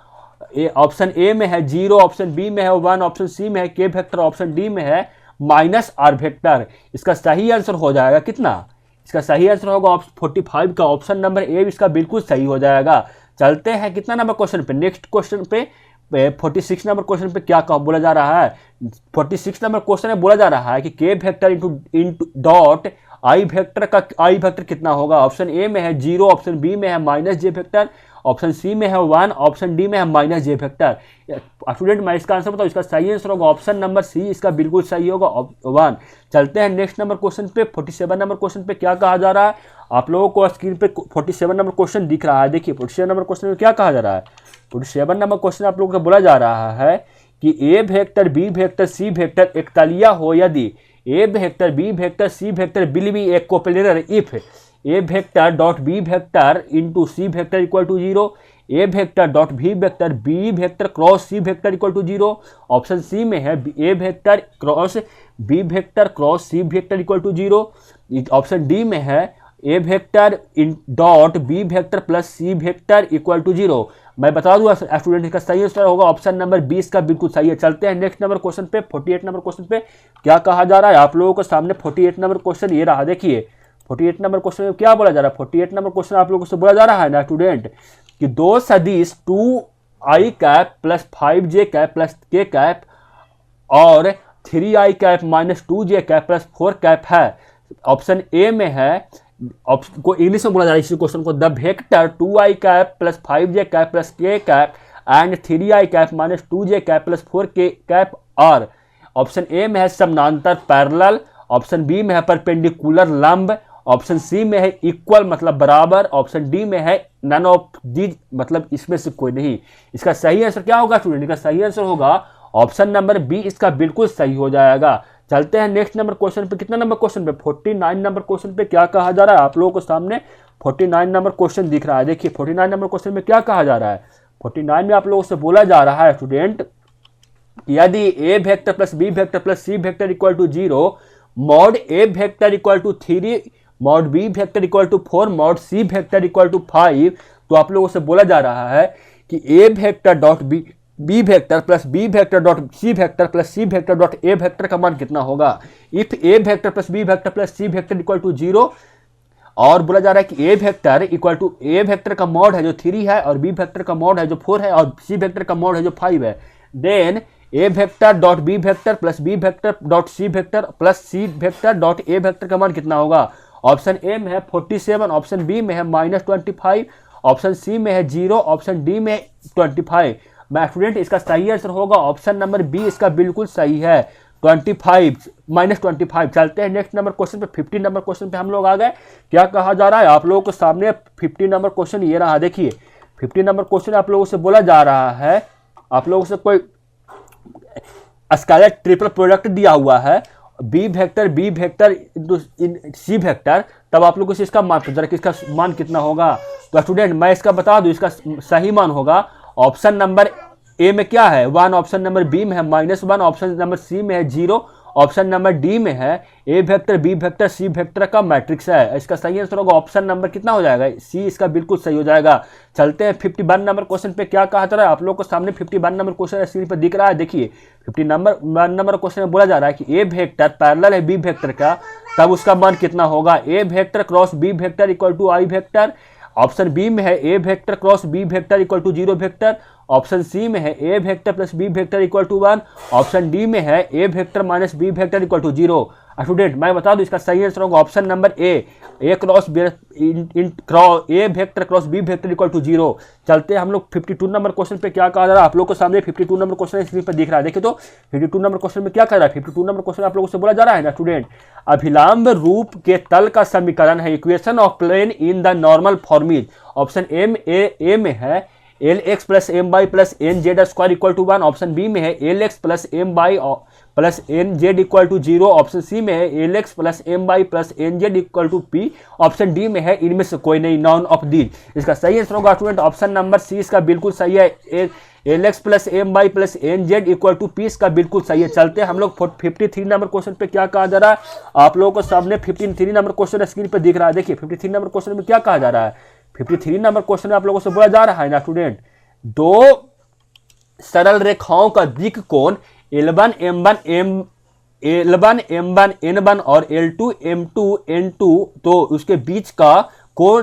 ऑप्शन ए में है 0, ऑप्शन बी में है 1, ऑप्शन सी में है के वेक्टर, ऑप्शन डी में है माइनस आर वेक्टर। इसका सही आंसर हो जाएगा कितना, इसका सही आंसर होगा 45 का ऑप्शन नंबर ए, इसका बिल्कुल सही हो जाएगा। चलते हैं कितना नंबर क्वेश्चन पे, नेक्स्ट क्वेश्चन पे 46 नंबर क्वेश्चन पे क्या बोला जा रहा है। 46 नंबर क्वेश्चन में बोला जा रहा है कि के vector into dot I vector का आई वेक्टर कितना होगा। ऑप्शन ए में है 0, ऑप्शन बी में है माइनस जे वेक्टर, ऑप्शन सी में है 1, ऑप्शन डी में है माइनस जे वेक्टर। स्टूडेंट मैं इसका आंसर बताऊँ, इसका सही आंसर होगा ऑप्शन नंबर सी, इसका बिल्कुल सही होगा 1। चलते हैं नेक्स्ट नंबर क्वेश्चन पे। 47 नंबर क्वेश्चन पे क्या कहा जा रहा है, आप लोगों को स्क्रीन पे 47 नंबर क्वेश्चन दिख रहा है। देखिए 47 नंबर क्वेश्चन में क्या कहा जा रहा है। 47 नंबर क्वेश्चन आप लोगों को बोला जा रहा है कि A vector B vector C vector एक तलिया हो यदि A vector B vector C vector will be a coplanar if A vector dot B vector into C vector equal to 0, A vector dot B vector cross C vector equal to 0, option C में है A vector cross B vector cross C vector equal to 0, option D में है A vector dot B vector plus C vector equal to 0। मैं बता दूंगा student इसका सही answer होगा ऑप्शन नंबर 20 का बिल्कुल सही है। चलते हैं नेक्स्ट नंबर क्वेश्चन पे। 48 नंबर क्वेश्चन पे क्या कहा जा रहा है आप लोगों को सामने। 48 नंबर क्वेश्चन ये रहा, देखिए 48 नंबर क्वेश्चन में क्या बोला जा रहा है। 48 नंबर क्वेश्चन आप लोगों से बोला जा रहा है ना स्टूडेंट कि दो सदिश 2i cap plus 5j cap plus K cap और 3i cap minus 2j cap plus 4 cap है। ऑप्शन ए में है, ऑप्शन को इंग्लिश में बोला जा रहा है इसी क्वेश्चन को, the vector 2i cap plus 5j cap plus K cap and 3i cap minus 2j cap plus 4k cap are. Option A में है समानांतर पैरेलल, ऑप्शन बी में है परपेंडिकुलर लंब, ऑप्शन सी में है इक्वल मतलब बराबर, ऑप्शन डी में है नन ऑफ दीज मतलब इसमें से कोई नहीं। इसका सही आंसर क्या होगा स्टूडेंट, इसका सही आंसर होगा ऑप्शन नंबर बी, इसका बिल्कुल सही हो जाएगा। चलते हैं नेक्स्ट नंबर क्वेश्चन पे। कितना नंबर क्वेश्चन पे 49 नंबर क्वेश्चन पे क्या कहा जा रहा है आप लोगों को सामने। 49 नंबर क्वेश्चन दिख रहा है, देखिए 49 नंबर क्वेश्चन में क्या कहा जा रहा है। 49 में आप लोगों से बोला जा रहा है स्टूडेंट यदि A vector plus B vector plus C vector equal to 0, mod A vector equal to 3, mod B vector equal to 4, mod C vector equal to 5, तो आप लोगों से बोला जा रहा है कि A vector dot B vector plus B vector dot C vector plus C vector dot A vector का मान कितना होगा। If A vector plus B vector plus C vector equal to 0, और बोला जा रहा है कि A vector equal to A vector का मॉड है जो 3 है और बी वेक्टर का मॉड है जो 4 है और सी वेक्टर का मॉड है जो 5 है। Then A vector dot B vector plus B vector dot C vector plus C vector dot A vector का मान कितना होगा। ऑप्शन ए में है 47, ऑप्शन बी में है -25, ऑप्शन सी में है 0, ऑप्शन डी में 25। मैं स्टूडेंट इसका सही आंसर होगा ऑप्शन नंबर बी, इसका बिल्कुल सही है 25 -25। चलते हैं नेक्स्ट नंबर क्वेश्चन पे। 50 नंबर क्वेश्चन पे हम लोग आ गए। क्या कहा जा रहा है आप लोगों को सामने। 50 नंबर क्वेश्चन ये रहा, देखिए 50 नंबर क्वेश्चन आप लोगों से बोला जा रहा है, आप लोगों से कोई स्केलर ट्रिपल प्रोडक्ट दिया हुआ है बी वेक्टर सी वेक्टर, तब आप लोगों से इसका मान जरा इसका मान कितना होगा। तो स्टूडेंट मैं इसका बता दूं, इसका सही मान होगा ऑप्शन नंबर ए में क्या है 1, ऑप्शन नंबर बी में है -1, ऑप्शन नंबर सी में है 0, ऑप्शन नंबर डी में है A vector B vector C vector का मैट्रिक्स है। इसका सही आंसर होगा ऑप्शन नंबर कितना हो जाएगा, सी इसका बिल्कुल सही हो जाएगा। चलते हैं 51 नंबर क्वेश्चन पे क्या कहा जा रहा है। आप लोगों को सामने 51 नंबर क्वेश्चन स्क्रीन पर दिख रहा है। देखिए 51 नंबर क्वेश्चन में बोला जा रहा है कि ए वेक्टर पैरेलल है बी वेक्टर का, तब उसका मान कितना होगा। A vector cross B vector equal to I vector. Option B में है A vector cross B vector equal to 0 vector. Option C में है A vector plus B vector equal to 1। Option D में है A vector minus B vector equal to 0। Student मैं बता दूं इसका सही आंसर होगा option number A cross A vector cross B vector equal to 0। चलते हैं हम लोग 52 नंबर क्वेश्चन पे क्या कहा जा रहा है। आप लोग को सामने 52 नंबर क्वेश्चन स्क्रीन पर दिख रहा है। देखिए तो 52 नंबर क्वेश्चन में क्या कर रहा है। 52 नंबर क्वेश्चन आप लोगों से बोला जा रहा है ना स्टूडेंट, अभिलंब रूप के तल का समीकरण है, equation of plane in the normal form is. Option A में है l x plus m y plus n z square equal to 1। Option B में है l x plus m y plus n z equal to 0। Option C में है l x plus m y plus n z equal to p. Option D में है इनमें से कोई नहीं, नॉन ऑफ दीज। इसका सही आंसर होगा स्टूडेंट ऑप्शन नंबर सी इसका बिल्कुल सही है, l x plus m y plus n z equal to p इसका बिल्कुल सही है। चलते हैं हम लोग 53 नंबर क्वेश्चन पे क्या कहा जा रहा है। आप लोगों को सामने 53 नंबर क्वेश्चन स्क्रीन पे दिख रहा है। देखिए 53 नंबर क्वेश्चन में क्या कहा जा रहा है। 53 नंबर क्वेश्चन में आप लोगों से बोला जा रहा है ना स्टूडेंट, दो सरल रेखाओं का दिक् कोण L1 M1 N1 और L2 M2 N2 तो उसके बीच का कोण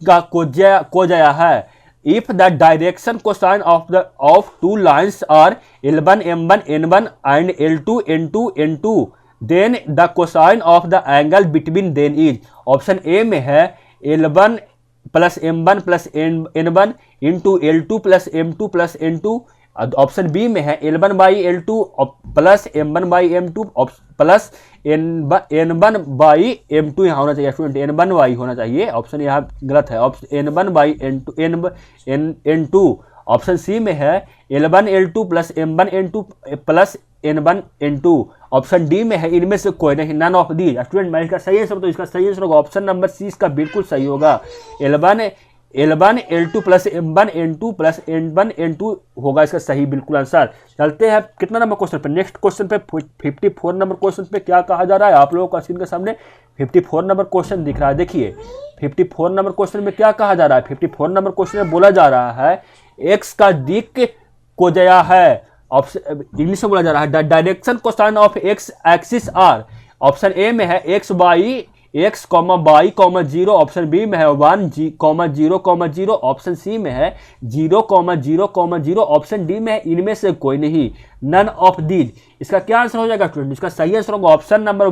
का कोजया है। If the direction cosine of two lines are L1 M1 N1 and L2 N2 N2 then the cosine of the angle between then is. Option A में है L1 plus M1 plus N1 into L2 plus M2 plus N2। Option B में है L1 by L2 plus M1 by M2 plus N1 by M2 यहाँ होना चाहिए student, N1 by होना चाहिए, option यहाँ गलत है। Option N1 by N2। Option C में है L1 L2 plus M1 N2 plus N1 N2। Option D में है इनमें से कोई नहीं, नन ऑफ दी। स्टूडेंट मैं इसका सही आंसर तो इसका सही आंसर होगा ऑप्शन नंबर सी इसका बिल्कुल सही होगा। L1 L2 plus M1 N2 plus N1 N2 होगा इसका सही बिल्कुल आंसर। चलते हैं कितना नंबर क्वेश्चन पे, नेक्स्ट क्वेश्चन पे 54 नंबर क्वेश्चन पे क्या कहा जा रहा है। आप लोगों को स्क्रीन के सामने 54 नंबर क्वेश्चन दिख रहा है। देखिए 54 नंबर क्वेश्चन में क्या कहा जा रहा है। 54 नंबर क्वेश्चन में बोला जा रहा है एक्स का दिक् कोजया है। ऑप्शन इंग्लिश में बोला जा रहा है the direction cosine of x axis are. Option A में है x by x comma by comma 0। Option B में है 1 कॉमा 0 कॉमा 0। ऑप्शन सी में है 0 कॉमा 0 कॉमा 0। ऑप्शन डी में है इनमें से कोई नहीं, नन ऑफ दीज। इसका क्या आंसर हो जाएगा स्टूडेंट, इसका सही आंसर होगा ऑप्शन नंबर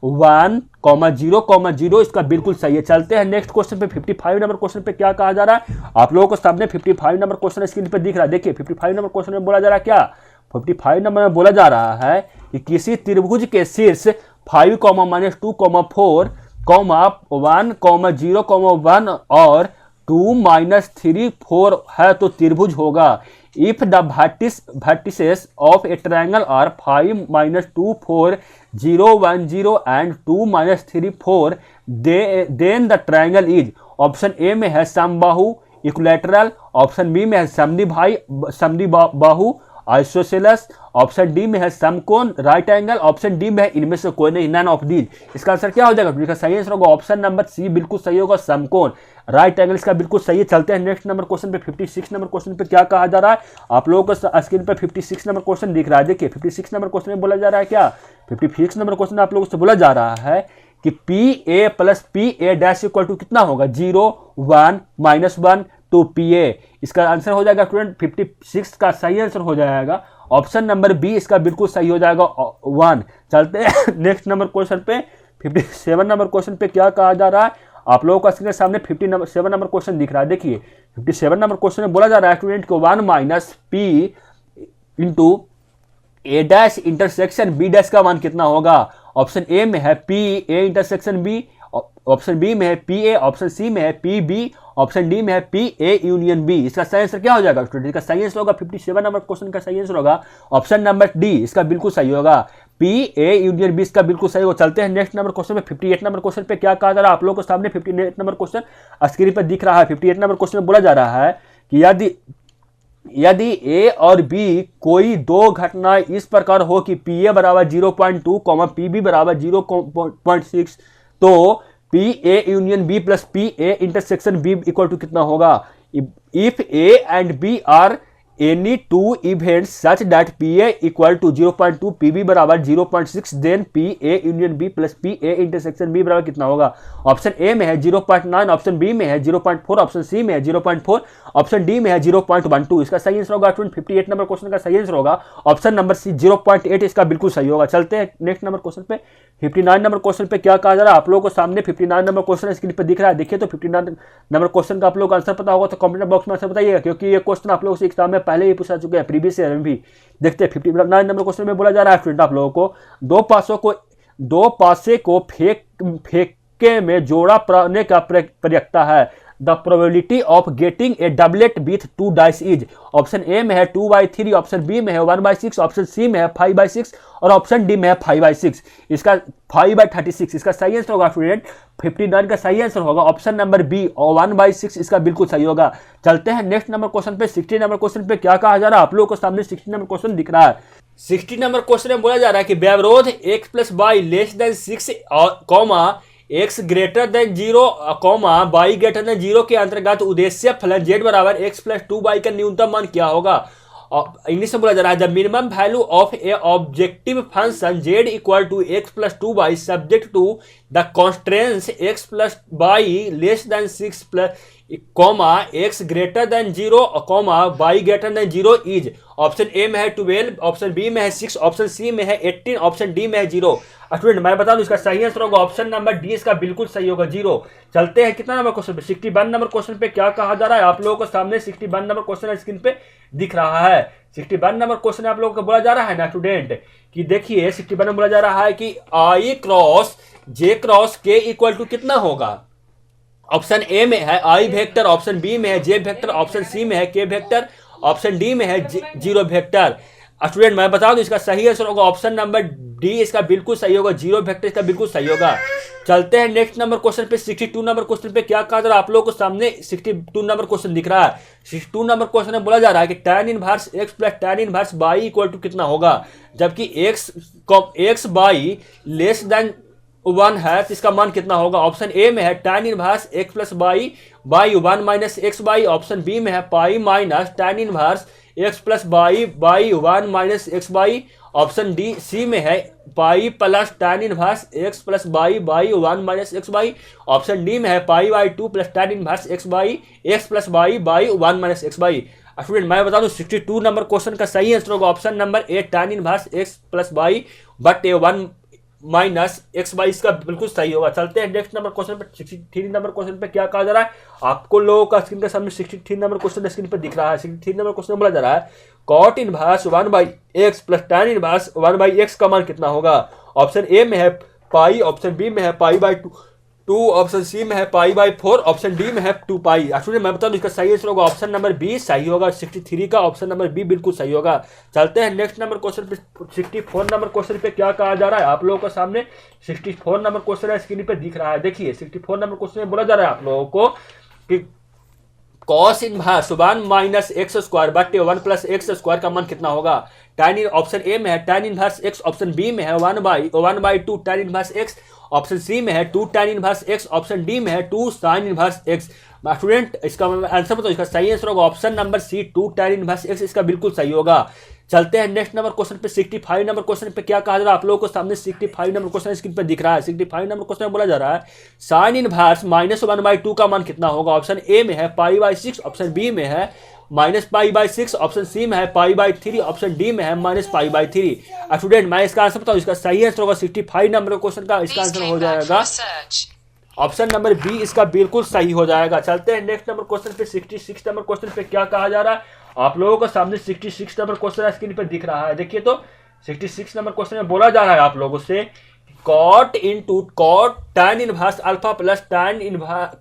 1 कॉमा 0 कॉमा 0 इसका बिल्कुल सही है। चलते हैं नेक्स्ट क्वेश्चन पे 55 नंबर क्वेश्चन पे क्या कहा जा रहा है। आप लोगों को सामने 55 नंबर क्वेश्चन स्क्रीन पे दिख रहा है। देखिए 55 नंबर क्वेश्चन में बोला जा रहा है क्या, 55 नंबर में बोला जा रहा है कि किसी त्रिभुज के शीर्ष 5 -2 4 1 0 1 और 2 3 4 है तो त्रिभुज होगा। If the vertices of a triangle are 5 -2 4 0 1 0 and 2 3 4 then the triangle is. Option A में है समबाहु इक्विलैटरल। ऑप्शन बी में है समद्विबाहु आइसोसेलस। ऑप्शन डी में है समकोण राइट एंगल। ऑप्शन डी में है इनमें से कोई नहीं, नन ऑफ दीज। इसका आंसर क्या हो जाएगा, इसका सही आंसर होगा ऑप्शन नंबर सी बिल्कुल सही होगा, समकोण राइट एंगल इसका बिल्कुल सही है। चलते हैं नेक्स्ट नंबर क्वेश्चन पे 56 नंबर क्वेश्चन पे क्या कहा जा रहा है। आप लोगों को स्क्रीन पे 56 नंबर क्वेश्चन दिख रहा है। देखिए 56 नंबर क्वेश्चन में बोला जा रहा है क्या, 56 नंबर क्वेश्चन आप लोगों से बोला जा रहा है कि P A plus P A dash equal to कितना होगा, 0 1 -1 टू पी ए। इसका आंसर हो जाएगा स्टूडेंट 56 का सही आंसर हो जाएगा ऑप्शन नंबर बी इसका बिल्कुल सही हो जाएगा 1। चलते हैं नेक्स्ट नंबर क्वेश्चन पे 57 नंबर क्वेश्चन पे क्या कहा जा रहा है। आप लोगों को स्क्रीन के सामने 57 नंबर क्वेश्चन दिख रहा है। देखिए 57 नंबर क्वेश्चन में बोला जा रहा है स्टूडेंट को 1 minus P into A dash intersection B dash का मान कितना होगा। ऑप्शन ए में है P A intersection B. Option B में है पी ए। ऑप्शन सी में है पी बी। ऑप्शन डी में है पी ए यूनियन बी। इसका सही आंसर क्या हो जाएगा स्टूडेंट, इसका सही आंसर होगा 57 नंबर क्वेश्चन का सही आंसर होगा ऑप्शन नंबर डी इसका बिल्कुल सही होगा, पी ए यूनियन बी इसका बिल्कुल सही होगा। चलते हैं नेक्स्ट नंबर क्वेश्चन में 58 नंबर क्वेश्चन पे क्या कहा जा रहा है। आप लोगों को सामने 58 नंबर क्वेश्चन स्क्रीन पर दिख रहा है। 58 नंबर क्वेश्चन में बोला जा रहा है कि यदि यदि ए और बी कोई दो घटना इस प्रकार हो कि पी ए बराबर 0.2 पी बी बराबर 0.6, तो P A union B plus P A intersection B equal to कितना होगा? If A and B are any two events such that PA equal to 0.2 PB बराबर 0.6 then PA union B plus PA intersection B बराबर कितना होगा? Option A में है 0.9, option B में है 0.4, ऑप्शन सी में है 0.4, ऑप्शन डी में है 0.12। इसका सही आंसर होगा 58 नंबर क्वेश्चन का सही आंसर होगा ऑप्शन नंबर सी 0.8, इसका बिल्कुल सही होगा। चलते हैं नेक्स्ट नंबर क्वेश्चन पे। 59 नंबर क्वेश्चन पे क्या कहा जा रहा है आप लोगों को सामने 59 नंबर क्वेश्चन स्क्रीन पे दिख रहा है, देखिए तो 59 नंबर क्वेश्चन का आप लोगों को आंसर पता होगा तो कमेंट बॉक्स में आंसर बताइएगा, क्योंकि ये क्वेश्चन आप लोगों से एग्जाम में पहले ही पूछा चुके हैं, प्रीवियस ईयर में भी। देखते हैं 59 नंबर क्वेश्चन में बोला जा रहा है स्टूडेंट आप लोगों को दो पासे को फेंके में जोड़ा पड़ने का प्रयत्न है। The probability of getting a doublet with 2 dice is, option A में है 2/3, ऑप्शन बी में है 1/6, ऑप्शन सी में है 5/6 और ऑप्शन डी में है 5/6। इसका 5/36 इसका सही आंसर होगा स्टूडेंट। 59 का सही आंसर होगा ऑप्शन नंबर बी और 1/6 इसका बिल्कुल सही होगा। चलते हैं नेक्स्ट नंबर क्वेश्चन पे। 60 नंबर क्वेश्चन पे क्या कहा जा रहा है आप लोगों को सामने 60 नंबर क्वेश्चन दिख रहा है। 60 नंबर क्वेश्चन में बोला जा रहा है कि व्यवरोध x plus y less than 6 comma x greater than 0 comma y greater than 0 के अंतर्गत उद्देश्य फलन z बराबर x प्लस 2y का न्यूनतम मान क्या होगा? इंग्लिश में बोला जा रहा है the minimum value of a objective function z equal to x plus 2y subject to the constraints x plus y less than 6 plus comma x greater than 0 comma y greater than 0 is, option A में है 12, option B में है 6, option C में है 18, option D में है 0। Student मैं बता दूं इसका सही आंसर होगा ऑप्शन नंबर डी, इसका बिल्कुल सही होगा 0। चलते हैं कितना नंबर क्वेश्चन पे। 61 नंबर क्वेश्चन पे क्या कहा जा रहा है आप लोगों को सामने 61 नंबर क्वेश्चन स्क्रीन पे दिख रहा है। 61 नंबर क्वेश्चन आप लोगों को बोला जा रहा है ना स्टूडेंट कि देखिए 61 में बोला जा रहा है कि आई क्रॉस जे क्रॉस के इक्वल टू कितना होगा? ऑप्शन ए में है आई वेक्टर, ऑप्शन बी में है जे वेक्टर, ऑप्शन सी में है के वेक्टर, ऑप्शन डी में है 0 वेक्टर। स्टूडेंट मैं बता दूं इसका सही आंसर होगा ऑप्शन नंबर डी, इसका बिल्कुल सही होगा 0 वेक्टर इसका बिल्कुल सही होगा। चलते हैं नेक्स्ट नंबर क्वेश्चन पे। 62 नंबर क्वेश्चन पे क्या कहा जा रहा है आप लोगों को सामने 62 नंबर क्वेश्चन दिख रहा है। 62 नंबर क्वेश्चन में बोला जा रहा है कि tan inverse x plus tan inverse y equal to कितना होगा? जबकि x y लेस देन 1 है तो इसका मान कितना होगा? ऑप्शन ए में है tan inverse x plus y 1 minus xy, option B में है pi minus tan inverse x plus y 1 minus xy, option D C में है pi plus tan inverse x plus y 1 minus xy, option D में है पाई/2 plus tan inverse x plus y 1 minus xy। Student मैं बता दूं 62 number question का सही आंसर होगा option number A tan inverse x plus y but 1 minus XY इसका बिल्कुल सही होगा। चलते हैं नेक्स्ट नंबर क्वेश्चन पे। 63 नंबर क्वेश्चन पे क्या कहा जा रहा है आपको लोगों का स्क्रीन के सामने 63 नंबर क्वेश्चन स्क्रीन पे दिख रहा है। 63 नंबर क्वेश्चन बोला जा रहा है cot inverse 1/x plus tan inverse 1/x का मान कितना होगा? ऑप्शन ए में है पाई, ऑप्शन बी में है पाई/2, ऑप्शन सी में है पाई/4, ऑप्शन डी में है 2 पाई। स्टूडेंट मैं बता दूं इसका सही आंसर होगा ऑप्शन नंबर बी सही होगा। 63 का ऑप्शन नंबर बी बिल्कुल सही होगा। चलते हैं नेक्स्ट नंबर क्वेश्चन पे। 64 नंबर क्वेश्चन पे क्या कहा जा रहा है आप लोगों को सामने 64 नंबर क्वेश्चन स्क्रीन पे दिख रहा है। देखिए 64 नंबर क्वेश्चन में बोला जा रहा है आप लोगों को कि cos inverse 1 minus x square बटे 1 प्लस एक्स स्क्वायर का मान कितना होगा? tan ऑप्शन ए में है tan inverse x, option B में है 1/2 tan inverse x, option C में है 2 tan inverse x, option D में है 2 sin इनवर्स x। स्टूडेंट इसका आंसर बताओ, इसका सही आंसर होगा option number C 2 tan inverse x, इसका बिल्कुल सही होगा। चलते हैं नेक्स्ट नंबर क्वेश्चन पे। 65 नंबर क्वेश्चन पे क्या कहा जा रहा है आप लोगों को सामने 65 नंबर क्वेश्चन स्क्रीन पे दिख रहा है। 65 नंबर क्वेश्चन में बोला जा रहा है साइन इनवर्स -1/2 का मान कितना होगा? ऑप्शन ए में है पाई/6, ऑप्शन बी में है -पाई/6, ऑप्शन सी में है पाई/3, ऑप्शन डी में है -पाई/3। स्टूडेंट मैं इसका आंसर बताऊं, इसका सही आंसर होगा 65 नंबर क्वेश्चन का इसका आंसर हो जाएगा ऑप्शन नंबर बी, इसका बिल्कुल सही हो जाएगा। चलते हैं नेक्स्ट नंबर क्वेश्चन पे। 66 नंबर क्वेश्चन पे क्या कहा जा रहा है आप लोगों को सामने 66 नंबर क्वेश्चन स्क्रीन पे दिख रहा है। देखिए तो 66 नंबर क्वेश्चन में बोला जा रहा है आप लोगों से cot tan inverse alpha plus tan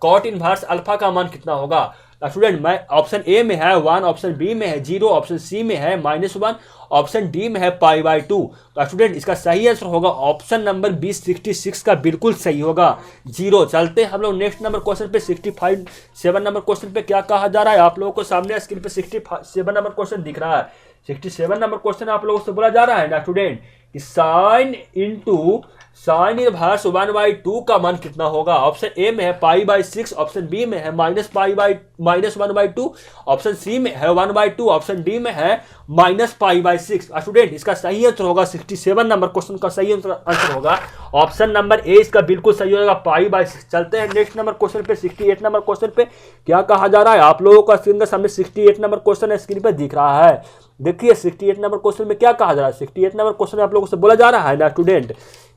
cot inverse alpha का मान कितना होगा? स्टूडेंट मैं ऑप्शन ए में है 1, ऑप्शन बी में है 0, ऑप्शन सी में है -1, ऑप्शन डी में है π/2। तो स्टूडेंट इसका सही आंसर होगा ऑप्शन नंबर बी 66 का बिल्कुल सही होगा 0। चलते हम लोग नेक्स्ट नंबर क्वेश्चन पे 67 नंबर क्वेश्चन पे क्या कहा जा रहा है। आप लोगों को सामने स्क्रीन पे 67 नंबर क्वेश्चन दिख रहा है। 67 नंबर क्वेश्चन आप लोगों से बोला जा रहा है ना स्टूडेंट कि साइन इनवर्स 1/2 का मान कितना होगा। ऑप्शन ए में है π/6, ऑप्शन बी में है -1/2, ऑप्शन सी में है 1/2, ऑप्शन डी में है -π/6। स्टूडेंट इसका सही आंसर होगा 67 नंबर क्वेश्चन का सही आंसर होगा ऑप्शन नंबर ए, इसका बिल्कुल सही होगा π/6। चलते हैं नेक्स्ट नंबर क्वेश्चन पे 68 नंबर क्वेश्चन पे क्या कहा जा रहा है। आप लोगों का स्क्रीन के सामने 68 नंबर क्वेश्चन स्क्रीन पे दिख रहा है। देखिए 68 नंबर क्वेश्चन में क्या कहा जा रहा है। 68 नंबर क्वेश्चन में आप लोगों से बोला जा रहा है ना स्टूडेंट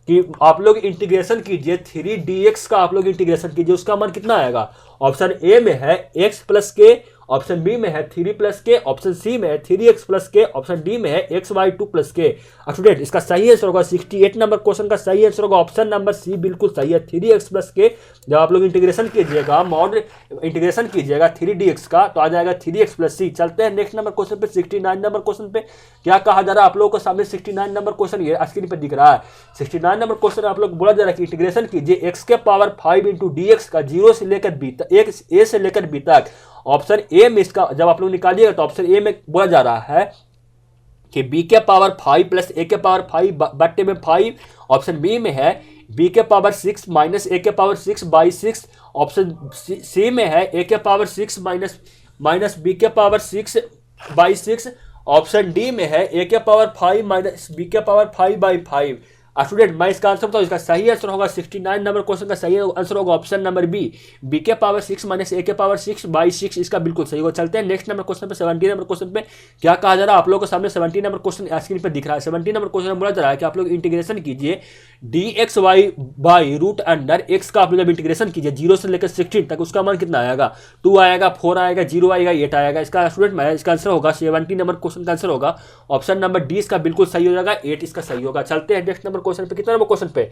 कि आप लोग इंटीग्रेशन कीजिए 3dx का, आप लोग इंटीग्रेशन कीजिए, उसका मान कितना आएगा। ऑप्शन ए में है x + k, ऑप्शन बी में है 3 + k, ऑप्शन सी में है 3x + k, ऑप्शन डी में है x/2 + k। स्टूडेंट इसका सही आंसर होगा 68 नंबर क्वेश्चन का सही आंसर होगा ऑप्शन नंबर सी, बिल्कुल सही है 3x + k। जब आप लोग इंटीग्रेशन कीजिएगा इंटीग्रेशन कीजिएगा 3dx का तो आ जाएगा 3x + c। चलते हैं नेक्स्ट नंबर क्वेश्चन पे 69 नंबर क्वेश्चन पे क्या कहा जा रहा है। आप लोगों को सामने 69 नंबर क्वेश्चन ये स्क्रीन पे दिख रहा है। 69 नंबर क्वेश्चन आप लोग बोला जा रहा है कि इंटीग्रेशन कीजिए x⁵ × dx का 0 से लेकर b तक, a से लेकर b तक। ऑप्शन ए में इसका जब आप लोग निकालिएगा तो ऑप्शन ए में बोला जा रहा है कि b⁵ + a⁵ / 5। ऑप्शन बी में है b⁵ - a⁵ ऑप्शन सी में है a⁵ - b⁵ ऑप्शन डी में है a⁵ - b⁵ स्टूडेंट मैं इसका आंसर बताऊँ, इसका सही आंसर होगा 69 नंबर क्वेश्चन का सही आंसर होगा option number B, b⁵ - a⁵ इसका बिल्कुल सही होगा। चलते हैं नेक्स्ट नंबर क्वेश्चन पे 70 नंबर क्वेश्चन पे क्या कहा जा रहा है। आप लोगों को सामने 70 नंबर क्वेश्चन स्क्रीन पे दिख रहा है। 70 नंबर क्वेश्चन में बोला जा रहा है कि आप लोग इंटीग्रेशन कीजिए dxy/√x का। आप लोग जब इंटीग्रेशन कीजिए 0 से लेकर 16 तक, उसका मान कितना आएगा। 2 आएगा, 4 आएगा, 0 आएगा, 8 आएगा। इसका स्टूडेंट मैं इसका आंसर होगा 70 नंबर क्वेश्चन का आंसर होगा ऑप्शन नंबर डी, इसका बिल्कुल सही हो जाएगा 8 इसका सही होगा। चलते हैं नेक्स्ट नंबर क्वेश्चन पे। कितना नंबर क्वेश्चन पे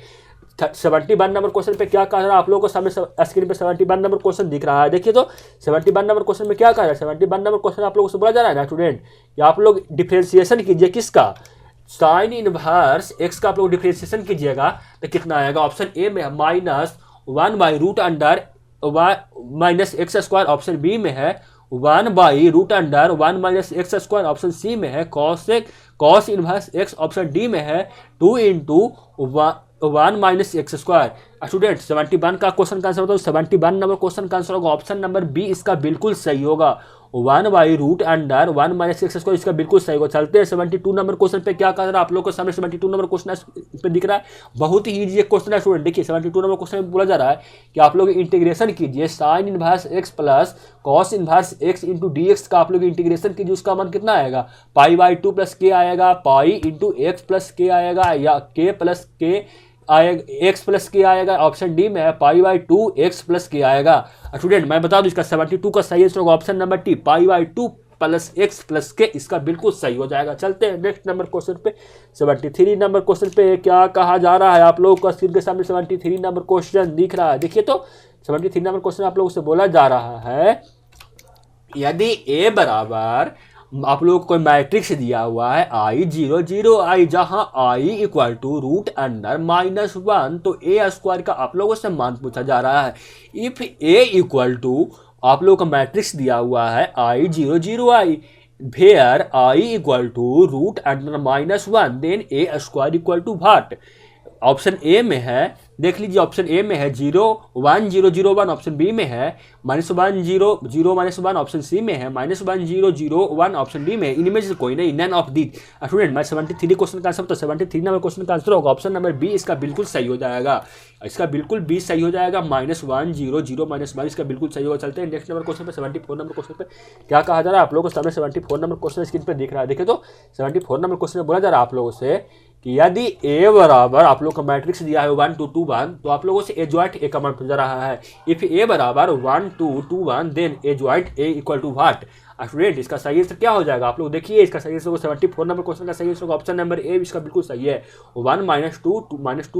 71 नंबर क्वेश्चन पे क्या कह रहा है। आप लोगों को सामने स्क्रीन पे 71 नंबर क्वेश्चन दिख रहा है। देखिए तो 71 नंबर क्वेश्चन में क्या कह रहा है। 71 नंबर क्वेश्चन आप लोगों से बोला जा रहा है ना स्टूडेंट कि आप लोग डिफरेंशिएशन कीजिए किसका, साइन इनवर्स x का आप लोग डिफरेंशिएशन कीजिएगा तो कितना आएगा। ऑप्शन ए में -1/√x², ऑप्शन बी में है 1/√1 - x², ऑप्शन सी में है cos inverse x, option D में है 2 × 1 - x²। स्टूडेंट 71 का क्वेश्चन का आंसर बताओ। 71 नंबर क्वेश्चन का आंसर होगा ऑप्शन नंबर बी, इसका बिल्कुल सही होगा 1/√1 - x², इसका बिल्कुल सही होगा। चलते हैं 72 नंबर क्वेश्चन पे क्या कह रहा है। आप लोगों को सामने 72 नंबर क्वेश्चन पे दिख रहा है। बहुत ही ईजी क्वेश्चन है स्टूडेंट। देखिए 72 नंबर क्वेश्चन में बोला जा रहा है कि आप लोग इंटीग्रेशन कीजिए sign inverse x + cos inverse x × dx का। आप लोग इंटीग्रेशन कीजिए, उसका मान कितना आएगा। π/2 + k आएगा, π × x + k आएगा, या k + k आएगा, x + k आएगा। ऑप्शन डी में है π/2 x + k आएगा। स्टूडेंट मैं बता दूं इसका 72 का सही आंसर होगा option number T, π/2 + x + k, इसका बिल्कुल सही हो जाएगा। चलते हैं नेक्स्ट नंबर क्वेश्चन पे 73 नंबर क्वेश्चन पे क्या कहा जा रहा है। आप लोगों को स्क्रीन के सामने 73 नंबर क्वेश्चन दिख रहा है। देखिए तो 73 नंबर क्वेश्चन आप लोगों से बोला जा रहा है यदि a बराबर आप लोगों को कोई मैट्रिक्स दिया हुआ है I 0 0 I, जहां I = √−1 तो a² का आप लोगों से मान पूछा जा रहा है। इफ a आप लोगों का मैट्रिक्स दिया हुआ है I 0 0 I, where I = √1 then a² = what। Option A में है, देख लीजिए ऑप्शन ए में है 0 1 0 0 1, ऑप्शन बी में है -1 0 0 -1, ऑप्शन सी में है -1 0 0 1, ऑप्शन डी में इनमें से कोई नहीं, नन ऑफ दी। स्टूडेंट मैं 73 क्वेश्चन का आंसर तो 73 नंबर क्वेश्चन का आंसर होगा ऑप्शन नंबर बी, इसका बिल्कुल सही हो जाएगा। इसका बिल्कुल बी सही हो जाएगा -1 0 0 -1, इसका बिल्कुल सही होगा। चलते हैं नेक्स्ट नंबर क्वेश्चन पे 74 नंबर क्वेश्चन पे क्या कहा जा रहा है। आप लोगों को सामने 74 नंबर क्वेश्चन स्क्रीन पे दिख रहा है। देखिए तो 74 नंबर क्वेश्चन में बोला जा रहा है आप लोगों से कि यदि a बराबर आप लोग का मैट्रिक्स दिया है 1 2 2 1, तो आप लोगों से एडजॉइंट a का मान पूछा रहा है। इफ a बराबर 1 2 2 1 then adjoint a = what। Student इसका सही आंसर क्या हो जाएगा, आप लोग देखिए इसका सही आंसर होगा 74 नंबर क्वेश्चन का सही आंसर होगा ऑप्शन नंबर ए, इसका बिल्कुल सही है। 1 - 2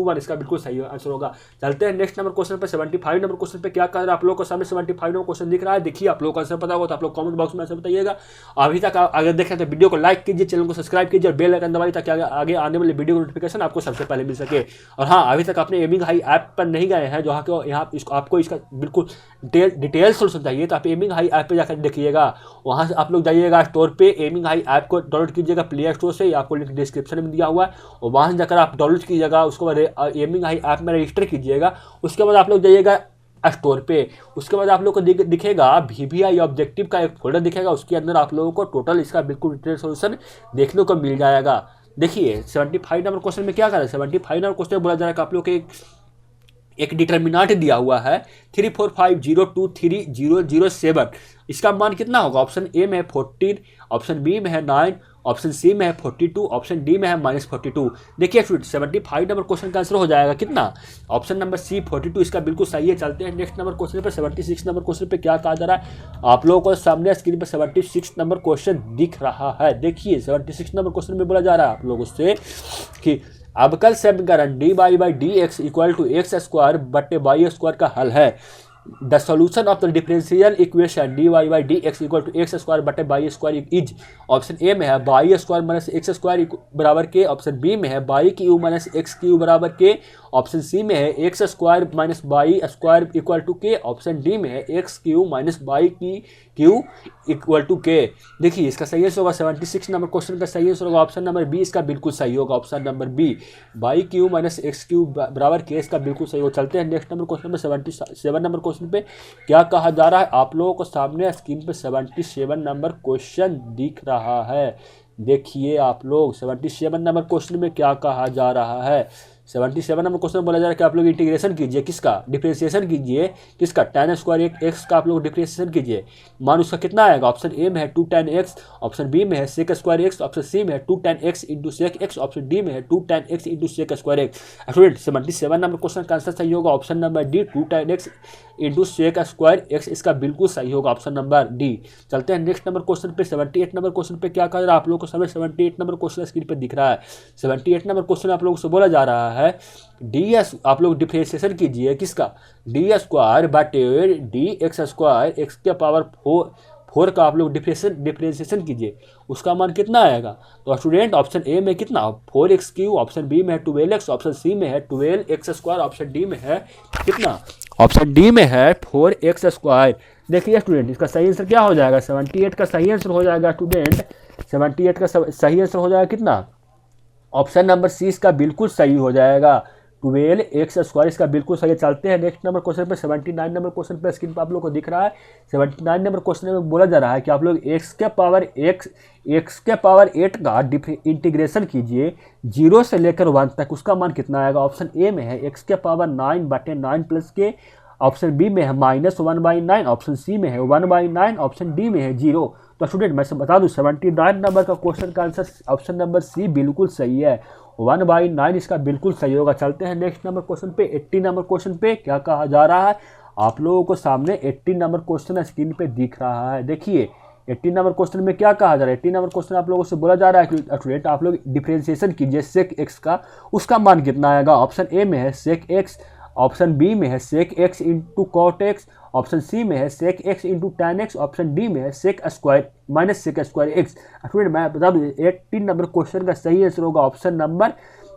1 इसका बिल्कुल सही आंसर होगा। चलते हैं नेक्स्ट नंबर क्वेश्चन पे। 75 नंबर क्वेश्चन पे क्या कह रहा है आप लोगों को सामने 75 नंबर क्वेश्चन दिख रहा है, देखिए आप लोग का आंसर पता होगा तो आप लोग कमेंट बॉक्स में आंसर बताइएगा। अभी तक अगर देखें तो वीडियो को लाइक कीजिए, चैनल को सब्सक्राइब कीजिए और बेल आइकन दबाइए ताकि आगे आने वाली वीडियो नोटिफिकेशन आपको सबसे पहले मिल सके। और हाँ, अभी तक आपने एमिंग हाई ऐप पर नहीं गए हैं, जो यहाँ आपको इसका बिल्कुल डिटेल सोल्यूशन चाहिए तो आप एमिंग हाई ऐप पे जाकर देखिएगा। वहाँ से आप लोग जाइएगा स्टोर पे, एमिंग हाई ऐप को डाउनलोड कीजिएगा प्ले स्टोर से, आपको लिंक डिस्क्रिप्शन में दिया हुआ है, और वहाँ से जाकर आप डाउनलोड कीजिएगा। उसके बाद एमिंग हाई ऐप में रजिस्टर कीजिएगा। उसके बाद आप लोग जाइएगा स्टोर पे, उसके बाद आप लोग को दिखेगा VBI ऑब्जेक्टिव का एक फोल्डर दिखेगा, उसके अंदर आप लोगों को टोटल इसका बिल्कुल डिटेल सोल्यूशन देखने को मिल जाएगा। देखिए 75 नंबर क्वेश्चन में क्या कर रहा है, 75 नंबर क्वेश्चन में बोला जा रहा है कि आप लोग के एक डिटर्मिनेंट दिया हुआ है 345023007, इसका मान कितना होगा। ऑप्शन ए में है 14, ऑप्शन बी में है 9, ऑप्शन सी में है 42, ऑप्शन डी में है -42। देखिए 75 नंबर क्वेश्चन का आंसर हो जाएगा कितना, ऑप्शन नंबर सी 42, इसका बिल्कुल सही है। चलते हैं नेक्स्ट नंबर क्वेश्चन पे। 76 नंबर क्वेश्चन पे क्या कहा जा रहा है, आप लोगों को सामने स्क्रीन पर 76 नंबर क्वेश्चन दिख रहा है। देखिए 76 नंबर क्वेश्चन में बोला जा रहा है आप लोगों से कि अवकल समीकरण dy/dx इक्वल टू x² बटे y² का हल है। The solution of the differential equation dy/dx equal to x² बटे y² इज, ऑप्शन ए में है y² - x² बराबर के, ऑप्शन बी में है y³ - x³ बराबर के, ऑप्शन सी में है x² - y² equal to k, option D में है x³ - y³ इक्वल टू के। देखिए इसका सही आंसर होगा 76 नंबर क्वेश्चन का सही आंसर होगा ऑप्शन नंबर बी, इसका बिल्कुल सही होगा option number B, y³ - x³ बराबर के, इसका बिल्कुल सही होगा। चलते हैं नेक्स्ट नंबर क्वेश्चन में। 77 नंबर क्वेश्चन पे क्या कहा जा रहा है, आप लोगों को सामने स्क्रीन पे 77 नंबर क्वेश्चन दिख रहा है। देखिए आप लोग 77 नंबर क्वेश्चन में क्या कहा जा रहा है। 77 नंबर क्वेश्चन में बोला जा रहा है कि आप लोग इंटीग्रेशन कीजिए, किसका डिफरेंशिएशन कीजिए, किसका tan स्क्वायर x का आप लोग डिफरेंशिएशन कीजिए। मान उसका कितना आएगा, ऑप्शन ए में है 2 tan x, ऑप्शन बी में है sec square x, option C में है 2 tan x into sec x, option D में है 2 tan x into sec square x। Student 77 number question का आंसर सही होगा option number D, 2 tan x into sec square x, इसका बिल्कुल सही होगा ऑप्शन नंबर डी। चलते हैं नेक्स्ट नंबर क्वेश्चन पे। 78 नंबर क्वेश्चन पे क्या कह रहा है, आप लोगों को समय 78 नंबर क्वेश्चन स्क्रीन पे दिख रहा है। 78 नंबर क्वेश्चन आप लोगों से बोला जा रहा है ds, आप लोग डिफरेंशिएशन कीजिए किसका, d² बटे dx² x के पावर 4 का आप लोग डिफरेंशिएशन कीजिए, उसका मान कितना आएगा। तो स्टूडेंट ऑप्शन ए में कितना 4x³, ऑप्शन बी में है 12x, ऑप्शन सी में है 12x², ऑप्शन डी में है कितना, ऑप्शन डी में है 4x²। देखिए स्टूडेंट इसका सही आंसर क्या हो जाएगा, 78 का सही आंसर हो जाएगा स्टूडेंट, 78 का सही आंसर हो जाएगा कितना, ऑप्शन नंबर सी इसका बिल्कुल सही हो जाएगा 12x², इसका बिल्कुल सही है। चलते हैं नेक्स्ट नंबर क्वेश्चन पे। 79 नंबर क्वेश्चन पे स्क्रीन पर आप लोग को दिख रहा है। 79 नंबर क्वेश्चन में बोला जा रहा है कि आप लोग x के पावर 8 का इंटीग्रेशन कीजिए 0 से लेकर 1 तक, उसका मान कितना आएगा। ऑप्शन ए में है x के पावर 9 बटे 9 प्लस के, ऑप्शन बी में है -1/9, ऑप्शन सी में है 1/9, ऑप्शन डी में है 0। तो स्टूडेंट मैं बता दूं 79 नंबर का क्वेश्चन का आंसर ऑप्शन नंबर सी बिल्कुल सही है, 1/9 इसका बिल्कुल सही होगा। चलते हैं नेक्स्ट नंबर क्वेश्चन पे। 80 नंबर क्वेश्चन पे क्या कहा जा रहा है, आप लोगों को सामने 80 नंबर क्वेश्चन स्क्रीन पे दिख रहा है। देखिए 80 नंबर क्वेश्चन में क्या कहा जा रहा है, 80 नंबर क्वेश्चन आप लोगों से बोला जा रहा है कि स्टूडेंट आप लोग डिफरेंशिएशन कीजिए सेक एक्स का, उसका मान कितना आएगा। ऑप्शन ए में है सेक एक्स, ऑप्शन बी में है sec x into cot x, option C में है sec x into tan x, option D में है sec square minus sec square x. Student मैं बता दूँ 80 नंबर क्वेश्चन का सही आंसर होगा ऑप्शन नंबर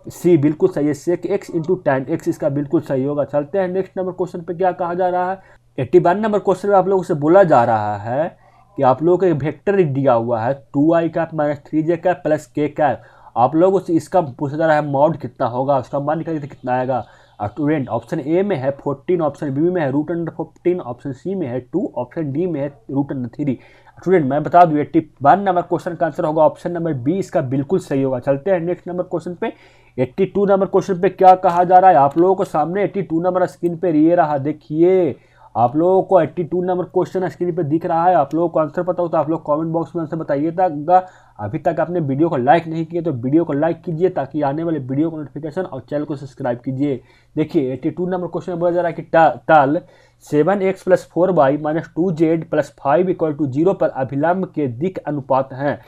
सी, बिल्कुल सही है, sec x into tan x, इसका बिल्कुल सही होगा। चलते हैं नेक्स्ट नंबर क्वेश्चन पे क्या कहा जा रहा है। 81 नंबर क्वेश्चन में आप लोगों से बोला जा रहा है कि आप लोगों को एक वेक्टर दिया हुआ है 2i minus 3j plus k, आप लोगों से इसका पूछा जा रहा है मॉड कितना होगा, उसका मान निकालिए तो कितना आएगा। स्टूडेंट ऑप्शन ए में है 14, ऑप्शन बी में है √14, ऑप्शन सी में है 2, ऑप्शन डी में है √3। स्टूडेंट मैं बता दूं 81 नंबर क्वेश्चन का आंसर होगा ऑप्शन नंबर बी, इसका बिल्कुल सही होगा। चलते हैं नेक्स्ट नंबर क्वेश्चन पे। 82 नंबर क्वेश्चन पे क्या कहा जा रहा है, आप लोगों को सामने 82 नंबर स्क्रीन पे ये रहा, देखिए आप लोगों को 82 नंबर क्वेश्चन स्क्रीन पे दिख रहा है। आप लोगों को आंसर पता हो तो आप लोग कमेंट बॉक्स में आंसर बताइएगा। अभी तक आपने वीडियो को लाइक नहीं किया तो वीडियो को लाइक कीजिए ताकि आने वाले वीडियो को नोटिफिकेशन, और चैनल को सब्सक्राइब कीजिए। देखिए 82 नंबर क्वेश्चन में बोला जा रहा है कि तल 7x + 4y - 2z + 5 = 0 पर अभिलंब के दिक् अनुपात हैं।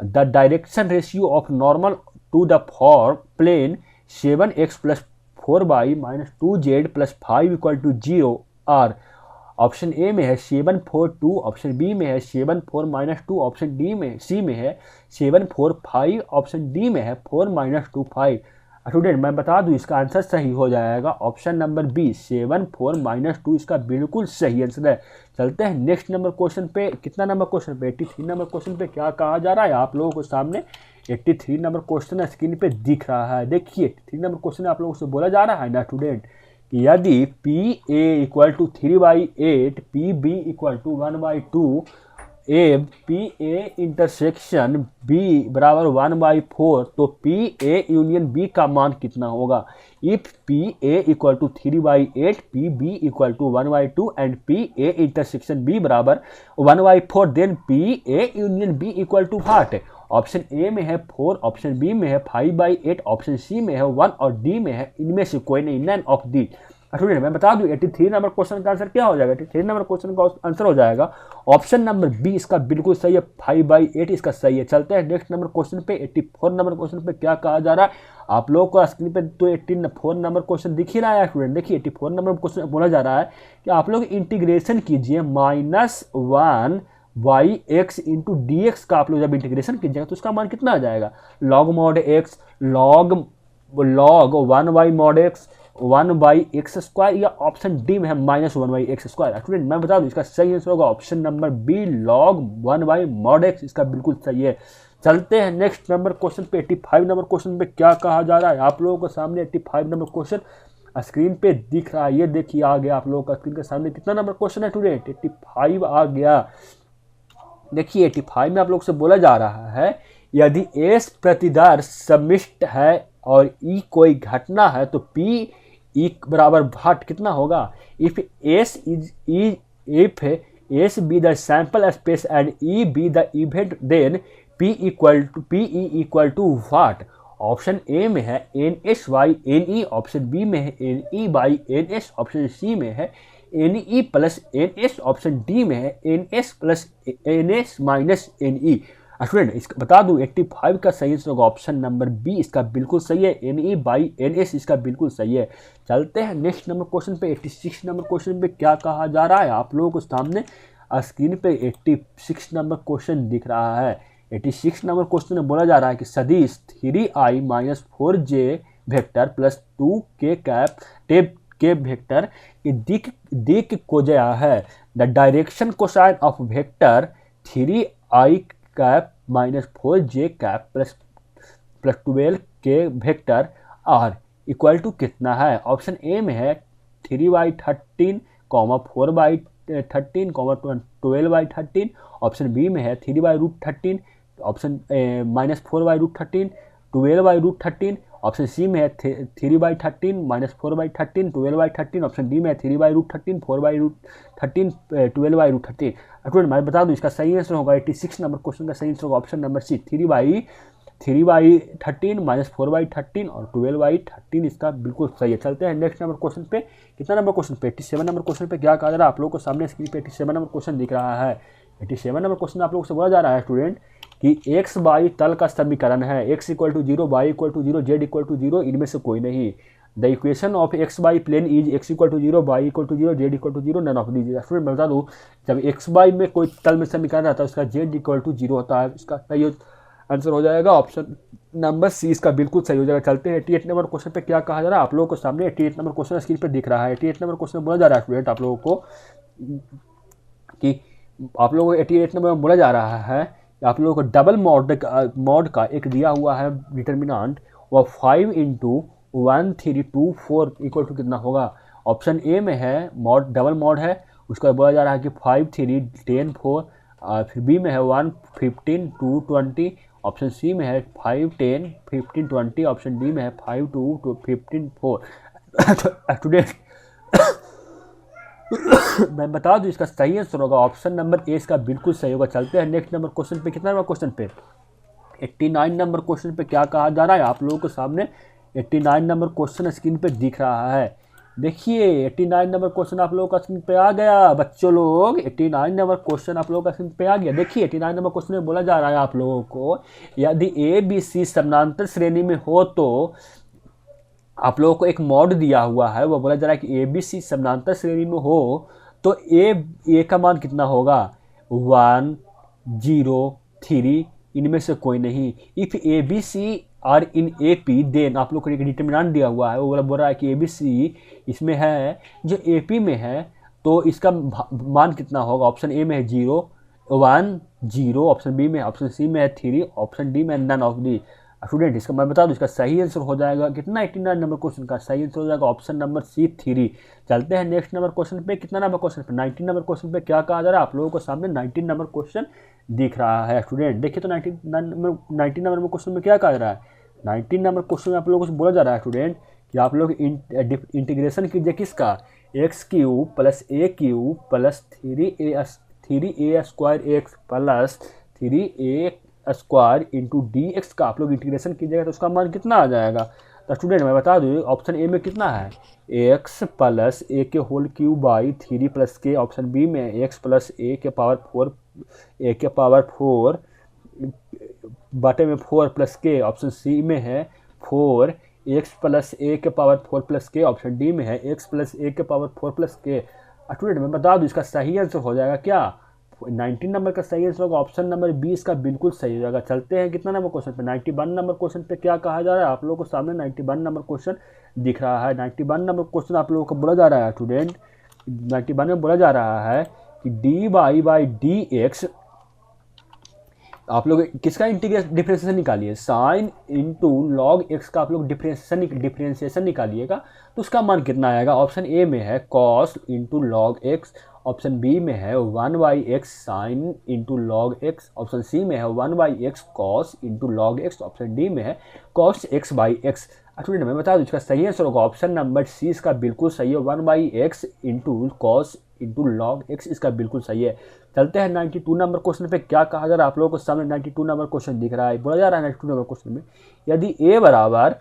The direction ratio of normal to the for plane 7x + 4y - 2z + 5 = 0 are. Option A में है 7 4 2, ऑप्शन बी में है 7 4 - 2, ऑप्शन सी में है 7 4 5, ऑप्शन डी में है 4 - 2 5। स्टूडेंट मैं बता दूं इसका आंसर सही हो जाएगा ऑप्शन नंबर बी 7 4 - 2 इसका बिल्कुल सही आंसर है। चलते हैं नेक्स्ट नंबर क्वेश्चन पे। कितना नंबर क्वेश्चन पे? 83 नंबर क्वेश्चन पे क्या कहा जा रहा है आप लोगों को सामने 83 नंबर क्वेश्चन स्क्रीन पे दिख रहा है। देखिए 83 नंबर क्वेश्चन आप लोगों से बोला जा रहा है ना स्टूडेंट, यदि PA = 3/8, PB = 1/2, PA intersection B = 1/4, तो PA यूनियन B का मान कितना होगा? If PA = 3/8, PB = 1/2 and PA intersection B = 1/4, then PA union B = what? Option A में है 4, ऑप्शन बी में है 5/8, ऑप्शन सी में है 1 और डी में है इनमें से कोई नहीं, नन ऑफ दी। स्टूडेंट मैं बता दूं 83 नंबर क्वेश्चन का आंसर क्या हो जाएगा? 83 नंबर क्वेश्चन का आंसर हो जाएगा ऑप्शन नंबर बी, इसका बिल्कुल सही है, 5/8 इसका सही है। चलते हैं नेक्स्ट नंबर क्वेश्चन पे। 84 नंबर क्वेश्चन पे क्या कहा जा रहा है आप लोगों को स्क्रीन पे तो 84 नंबर क्वेश्चन दिख ही रहा है स्टूडेंट। देखिए 84 नंबर क्वेश्चन बोला जा रहा है कि आप लोग इंटीग्रेशन कीजिए -1 y(x) × dx का आप लोग जब इंटीग्रेशन कीजिएगा तो उसका मान कितना आ जाएगा? log mod x, log 1y mod x 1/x², या ऑप्शन डी में है -1/x²। स्टूडेंट मैं बता दूं इसका सही आंसर होगा option number B log 1y mod x, इसका बिल्कुल सही है। चलते हैं नेक्स्ट नंबर क्वेश्चन पे। 85 नंबर क्वेश्चन पे क्या कहा जा रहा है आप लोगों को सामने 85 नंबर क्वेश्चन स्क्रीन पे दिख रहा है। ये देखिए आ गया आप लोगों का स्क्रीन के सामने। कितना नंबर क्वेश्चन है स्टूडेंट? 85 आ गया। देखिए 85 में आप लोग से बोला जा रहा है यदि एस प्रतिदर सम्मिष्ट है और ई कोई घटना है तो पी ई बराबर भाट कितना होगा? If S be the sample space and E be the event then P E equal to what? Option A में है NS/NE, ऑप्शन बी में है NE/NS, ऑप्शन सी में है NE+NS, ऑप्शन डी में है NS+NS -NE। स्टूडेंट इसका बता दूं 85 का सही आंसर होगा ऑप्शन नंबर बी, इसका बिल्कुल सही है, NE/NS इसका बिल्कुल सही है। चलते हैं नेक्स्ट नंबर क्वेश्चन पे। 86 नंबर क्वेश्वन पे क्या कहा जा रहा है आप लोगों को सामने स्क्रीन पे 86 नंबर क्वेश्चन दिख रहा है। 86 नंबर क्वेश्चन में बोला जा रहा है कि सदिश 3i - 4j vector plus 2k cap के वेक्टर की दिक खोजा है। The direction cosine of vector 3i cap - 4j cap plus 12 के वेक्टर आर इक्वल टू कितना है? ऑप्शन ए में है 3/13, 4/13, 12/13, ऑप्शन बी में है 3/√13, ऑप्शन -4/√13, 12/√13, ऑप्शन सी में है 3/13, -4/13, 12/13, ऑप्शन डी में है 3/√13, 4/√13, 12/√13। स्टूडेंट मैं बता दूं इसका सही आंसर होगा 86 नंबर क्वेश्चन का सही आंसर होगा ऑप्शन नंबर सी 3/13, -4/13 और 12/13 इसका बिल्कुल सही है। चलते हैं नेक्स्ट नंबर क्वेश्चन पे। कितना नंबर क्वेश्चन पे? 87 नंबर क्वेश्चन पे क्या कहा जा रहा है आप लोगों को सामने स्क्रीन पे 87 नंबर क्वेश्चन दिख रहा है। 87 नंबर क्वेश्चन आप लोगों से बोला जा रहा है स्टूडेंट कि x y तल का समीकरण है, x = 0, y = 0, z = 0, इनमें से कोई नहीं। The equation of x y plane is x = 0, y = 0, z = 0, none of दीजिए। स्टूडेंट मैं बता दूँ जब एक्स वाई में कोई तल में समीकरण रहता है उसका z = 0 होता है। इसका सही आंसर हो जाएगा ऑप्शन नंबर सी, इसका बिल्कुल सही हो जाएगा। चलते हैं 88 नंबर क्वेश्चन पे क्या कहा जा रहा है आप लोगों को सामने 88 नंबर क्वेश्चन स्क्रीन पे दिख रहा है। 88 नंबर क्वेश्चन बोला जा रहा है स्टूडेंट आप लोगों को कि आप लोगों को 88 नंबर में बोला जा रहा है कि आप लोगों को डबल मॉड का एक दिया हुआ है डिटर्मिनेंट, वह 5 × 1 3 2 4 इक्वल टू कितना होगा? ऑप्शन ए में है मॉड डबल मॉड है, उसका बोला जा रहा है कि 5 3 10 4, फिर बी में है 1 15 2 20, ऑप्शन सी में है 5 10 15 20, ऑप्शन डी में है 5 2 15 4। स्टूडेंट मैं बता दूं इसका सही आंसर होगा ऑप्शन नंबर ए, इसका बिल्कुल सही होगा। चलते हैं नेक्स्ट नंबर क्वेश्चन पे। कितना नंबर क्वेश्चन पे? 89 नंबर क्वेश्चन पे क्या कहा जा रहा है आप लोगों के सामने 89 नंबर क्वेश्चन स्क्रीन पे दिख रहा है। देखिए 89 नंबर क्वेश्चन आप लोगों का स्क्रीन पे आ गया बच्चों लोग, 89 नंबर क्वेश्चन आप लोगों का स्क्रीन पे आ गया। देखिए 89 नंबर क्वेश्चन में बोला जा रहा है आप लोगों को यदि ए बी सी समानांतर श्रेणी में हो तो आप लोगों को एक मॉड दिया हुआ है, वो बोला जा रहा है कि ए बी सी समानांतर श्रेणी में हो तो ए का मान कितना होगा 1 0 3 इनमें से कोई नहीं। If A B C are in A P then आप लोग को एक डिटर्मिनेंट दिया हुआ है, वो बोल रहा है कि ए बी सी इसमें है जो ए पी में है तो इसका मान कितना होगा। ऑप्शन ए में है 0 1 0, ऑप्शन बी में, ऑप्शन सी में है 3, ऑप्शन डी में नन ऑफ दी। स्टूडेंट इसका मैं बता दूं इसका सही आंसर हो जाएगा कितना 89 नंबर क्वेश्चन का सही आंसर हो जाएगा ऑप्शन नंबर सी 3। चलते हैं नेक्स्ट नंबर क्वेश्चन पे। कितना नंबर क्वेश्चन पे 19 नंबर क्वेश्चन पे क्या कहा जा रहा है आप लोगों को सामने 19 नंबर क्वेश्चन दिख रहा है। स्टूडेंट देखिए तो 19 नंबर क्वेश्चन में क्या कहा जा रहा है। 19 नंबर क्वेश्चन में आप लोगों को बोला जा रहा है स्टूडेंट कि आप लोग इंटीग्रेशन कीजिए किसका x cube plus a cube plus 3a square x plus 3a square into D x का आप लोग इंटीग्रेशन कीजिएगा तो उसका मान कितना आ जाएगा। तो स्टूडेंट मैं बता दूँ ऑप्शन ए में कितना है एक्स प्लस ए के whole cube by 3 plus k, option B में एक्स प्लस ए के पावर 4 बटे में 4 प्लस के, ऑप्शन सी में है 4 एक्स प्लस ए के power 4 plus k, option D में है एक्स प्लस ए के पावर 4 प्लस के। स्टूडेंट मैं बता दूँ इसका सही आंसर हो जाएगा क्या 19 नंबर का सही आंसर होगा ऑप्शन नंबर 20 का बिल्कुल सही हो जाएगा। चलते हैं कितना नंबर क्वेश्चन पे 91 नंबर क्वेश्चन पे क्या कहा जा रहा है आप लोगों को सामने 91 नंबर क्वेश्चन दिख रहा है। 91 नंबर क्वेश्चन आप लोगों को बोला जा रहा है स्टूडेंट 91 में बोला जा रहा है कि d y by d x आप लोग किसका डिफरेंशिएशन निकालिए साइन इंटू लॉग एक्स का आप लोग डिफरेंशिएशन निकालिएगा तो उसका मान कितना आएगा। ऑप्शन ए में है cos into log x, option B में है 1 by x sine into log x, option C में है 1 by x cos into log x, option D में है cos x by x. Student मैं बता दूँ इसका सही आंसर होगा ऑप्शन नंबर सी इसका बिल्कुल सही है 1 by x into cos into log x इसका बिल्कुल सही है। चलते हैं 92 नंबर क्वेश्चन पे क्या कहा जा रहा है आप लोगों को सामने 92 नंबर क्वेश्चन दिख रहा है। बोला जा रहा है 92 नंबर क्वेश्चन में यदि ए बराबर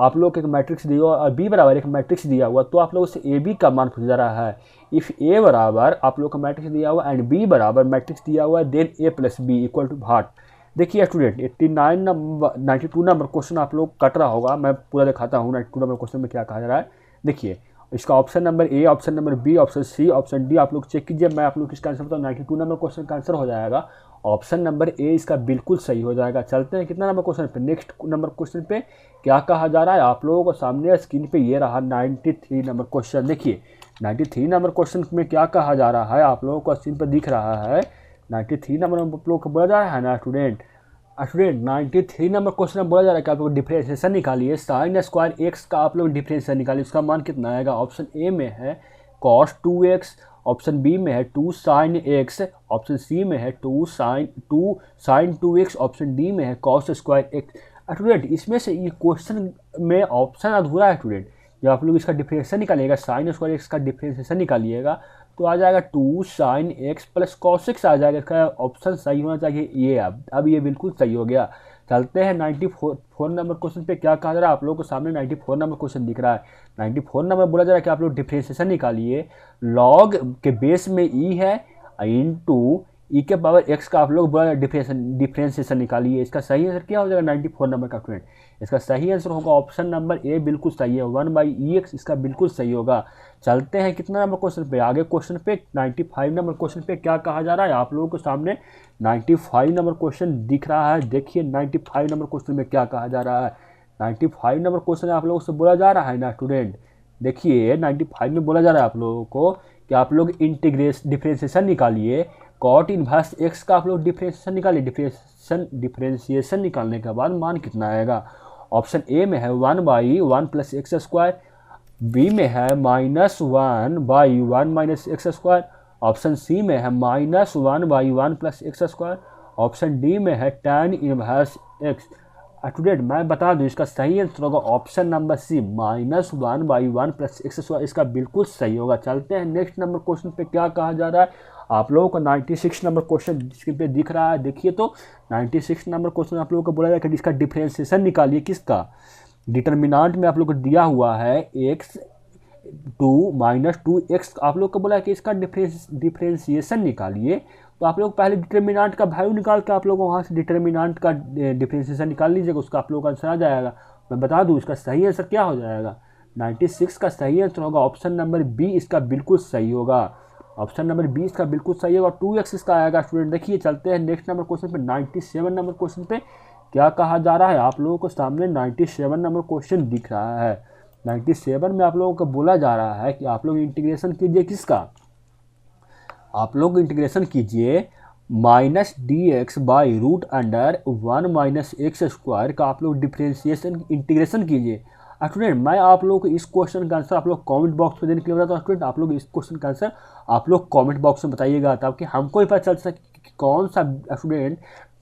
आप लोग एक मैट्रिक्स दिया हुआ और बी बराबर एक मैट्रिक्स दिया हुआ तो आप लोगों से ए बी का मान पूछा जा रहा है। इफ़ ए बराबर आप लोग का मैट्रिक्स दिया हुआ एंड बी बराबर मैट्रिक्स दिया हुआ है then a plus b equal to भाट। देखिए स्टूडेंट 92 नंबर क्वेश्चन आप लोग कट रहा होगा, मैं पूरा दिखाता हूँ 92 नंबर क्वेश्चन में क्या कहा जा रहा है। देखिए इसका option number A, option number B, option C, option D आप लोग चेक कीजिए। मैं आप लोग किसका आंसर बताऊँ 92 नंबर क्वेश्चन का आंसर हो जाएगा ऑप्शन नंबर ए इसका बिल्कुल सही हो जाएगा। चलते हैं कितना नंबर क्वेश्चन पे नेक्स्ट नंबर क्वेश्चन पे क्या कहा जा रहा है आप लोगों को सामने स्क्रीन पे ये रहा 93 नंबर क्वेश्चन। देखिए 93 नंबर क्वेश्चन में क्या कहा जा रहा है आप लोगों को स्क्रीन पर दिख रहा है 93 नंबर आप लोग को बोला जा रहा है ना स्टूडेंट 93 नंबर क्वेश्चन में बोला जा रहा है कि आप लोग डिफरेंशिएशन निकालिए साइन स्क्वायर एक्स का आप लोग डिफरेंशिएशन निकालिए उसका मान कितना आएगा। ऑप्शन ए में है कॉस 2x, ऑप्शन बी में है 2 साइन एक्स, ऑप्शन सी में है 2 साइन 2x, ऑप्शन डी में है कॉस स्क्वायर एक्स। स्टूडेंट इसमें से ये क्वेश्चन में ऑप्शन अधूरा है स्टूडेंट। जब आप लोग इसका डिफरेंशिएशन निकालिएगा साइन स्क्वायर एक्स का डिफरेंशिएशन निकालिएगा तो आ जाएगा 2 sine x plus cos x आ जाएगा। इसका ऑप्शन सही होना चाहिए ये। अब ये बिल्कुल सही हो गया। चलते हैं 94 नंबर क्वेश्चन पे क्या कहा जा रहा है आप लोगों को सामने 94 नंबर क्वेश्चन दिख रहा है। 94 नंबर बोला जा रहा है कि आप लोग डिफरेंशिएशन निकालिए लॉग के बेस में ई है इंटू ई के पावर एक्स का आप लोग बोला डिफरेंशिएशन निकालिए। इसका सही आंसर क्या हो जाएगा 94 नंबर का स्टूडेंट। इसका सही आंसर होगा ऑप्शन नंबर ए बिल्कुल सही है 1 बाई ई एक्स इसका बिल्कुल सही होगा। चलते हैं कितना नंबर क्वेश्चन पे आगे क्वेश्चन पे 95 नंबर क्वेश्चन पे क्या कहा जा रहा है आप लोगों को सामने 95 नंबर क्वेश्चन दिख रहा है। देखिए 95 नंबर क्वेश्चन में क्या कहा जा रहा है। 95 नंबर क्वेश्चन आप लोगों से बोला जा रहा है ना स्टूडेंट। देखिए 95 में बोला जा रहा है आप लोगों को कि आप लोग डिफरेंशिएशन निकालिए कॉट इनवर्स एक्स का आप लोग डिफरेंशिएशन निकालिए। डिफरेंशिएशन निकालने के बाद मान कितना आएगा। ऑप्शन ए में है 1 by 1 plus x square, B में है -1 by 1 minus x square, option C में है -1 by 1 plus x square, option D में है tan इनवर्स एक्स। स्टूडेंट मैं बता दूं इसका सही आंसर होगा option number C -1 by 1 plus x square इसका बिल्कुल सही होगा। चलते हैं नेक्स्ट नंबर क्वेश्चन पे क्या कहा जा रहा है आप लोगों को 96 नंबर क्वेश्चन स्क्रीन पे दिख रहा है, देखिए तो 96 नंबर क्वेश्चन आप लोगों को बोला जाएगा कि इसका डिफरेंशिएशन निकालिए। किसका? डिटर्मिनांट में आप लोग को दिया हुआ है x 2 माइनस 2x, आप लोग को बोला है कि इसका डिफरेंशिएशन निकालिए। तो आप लोग पहले डिटर्मिनांट का वैल्यू निकाल के आप लोग वहाँ से डिटर्मिनांट का डिफरेंशिएशन निकाल लीजिएगा, उसका आप लोगों का आंसर आ जाएगा। मैं बता दूँ इसका सही आंसर क्या हो जाएगा। 96 का सही आंसर होगा ऑप्शन नंबर बी, इसका बिल्कुल सही होगा। ऑप्शन नंबर 20 का बिल्कुल सही होगा, 2x इसका आएगा। स्टूडेंट देखिए चलते हैं नेक्स्ट नंबर क्वेश्चन पे। 97 नंबर क्वेश्चन पे क्या कहा जा रहा है, आप लोगों को सामने 97 नंबर क्वेश्चन दिख रहा है। 97 में आप लोगों को बोला जा रहा है कि आप लोग इंटीग्रेशन कीजिए। किसका? आप लोग इंटीग्रेशन कीजिए minus d x by root under 1 minus x square का आप लोग डिफ्रेंशिएशन इंटीग्रेशन कीजिए। स्टूडेंट मैं आप लोगों को इस क्वेश्चन का आंसर आप लोग कमेंट बॉक्स में देने के लिए बताता हूँ। स्टूडेंट आप लोग इस क्वेश्चन का आंसर आप लोग कमेंट बॉक्स में बताइएगा, ताकि हमको ही पता चल सके कि कौन सा स्टूडेंट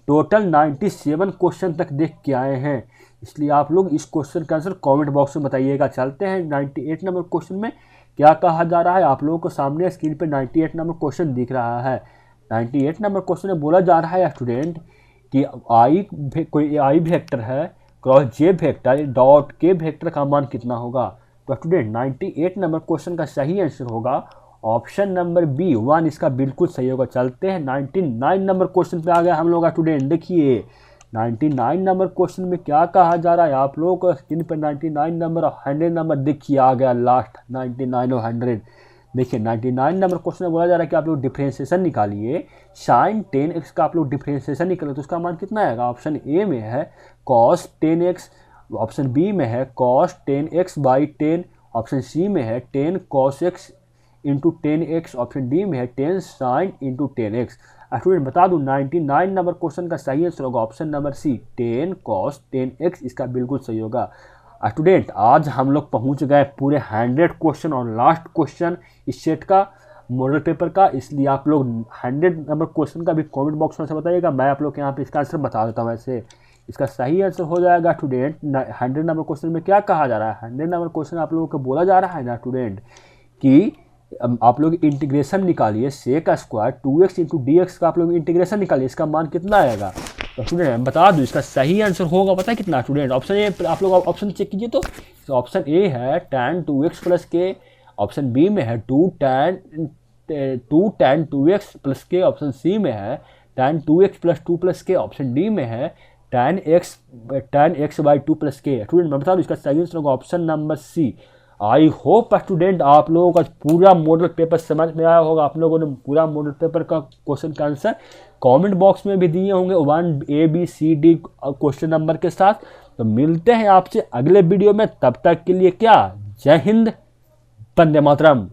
टोटल 97 क्वेश्चन तक देख के आए हैं। इसलिए आप लोग इस क्वेश्चन का आंसर कमेंट बॉक्स में बताइएगा। चलते हैं 98 नंबर क्वेश्चन में क्या कहा जा रहा है। आप लोगों को सामने स्क्रीन पे 98 नंबर क्वेश्चन दिख रहा है। 98 नंबर क्वेश्चन में बोला जा रहा है स्टूडेंट कि कोई आई वेक्टर है क्रॉस जे वेक्टर डॉट के वेक्टर का मान कितना होगा। तो स्टूडेंट 98 नंबर क्वेश्चन का सही आंसर होगा ऑप्शन नंबर बी 1, इसका बिल्कुल सही होगा। चलते हैं 99 नंबर क्वेश्चन पे आ गया हम लोग। स्टूडेंट देखिए 99 नंबर क्वेश्चन में क्या कहा जा रहा है, आप लोगों को स्क्रीन पर 99 नंबर और 100 नंबर देखिए आ गया लास्ट 99 और 100। देखिए 99 नंबर क्वेश्चन में बोला जा रहा है कि आप लोग डिफरेंशिएशन निकालिए। साइन 10x का आप लोग डिफरेंशिएशन निकाले तो उसका मान कितना आएगा। ऑप्शन ए में है cos 10x, ऑप्शन बी में है cos 10x by 10, option C में है 10 cos x into 10x, option D में है 10 साइन इंटू 10x। स्टूडेंट बता दूं 99 नंबर क्वेश्चन का सही आंसर होगा ऑप्शन नंबर सी 10 cos 10x, इसका बिल्कुल सही होगा। स्टूडेंट आज हम लोग पहुंच गए पूरे 100 क्वेश्चन और लास्ट क्वेश्चन इस सेट का मॉडल पेपर का, इसलिए आप लोग 100 नंबर क्वेश्चन का भी कमेंट बॉक्स में से बताइएगा। मैं आप लोग के यहाँ पे इसका आंसर बता देता हूँ। वैसे इसका सही आंसर हो जाएगा स्टूडेंट 100 नंबर क्वेश्चन में क्या कहा जा रहा है। 100 नंबर क्वेश्चन आप लोगों को बोला जा रहा है ना स्टूडेंट कि आप लोग इंटीग्रेशन निकालिए sec square 2x into D x का आप लोग इंटीग्रेशन निकालिए, इसका मान कितना आएगा। तो स्टूडेंट मैं बता दूं इसका सही आंसर होगा पता है कितना। स्टूडेंट ऑप्शन ए आप लोग ऑप्शन चेक कीजिए तो ऑप्शन ए है tan 2x plus k, option B में है 2 tan 2x plus k, option C में है tan 2x plus 2 plus k, option D में है tan x by 2 plus k. Student मैं बता दूं इसका सही आंसर होगा option number C. I hope student आप लोगों का पूरा मॉडल पेपर समझ में आया होगा। आप लोगों ने पूरा मॉडल पेपर का क्वेश्चन का आंसर कमेंट बॉक्स में भी दिए होंगे 1 ABCD क्वेश्चन नंबर के साथ। तो मिलते हैं आपसे अगले वीडियो में, तब तक के लिए क्या, जय हिंद, वंदे मातरम।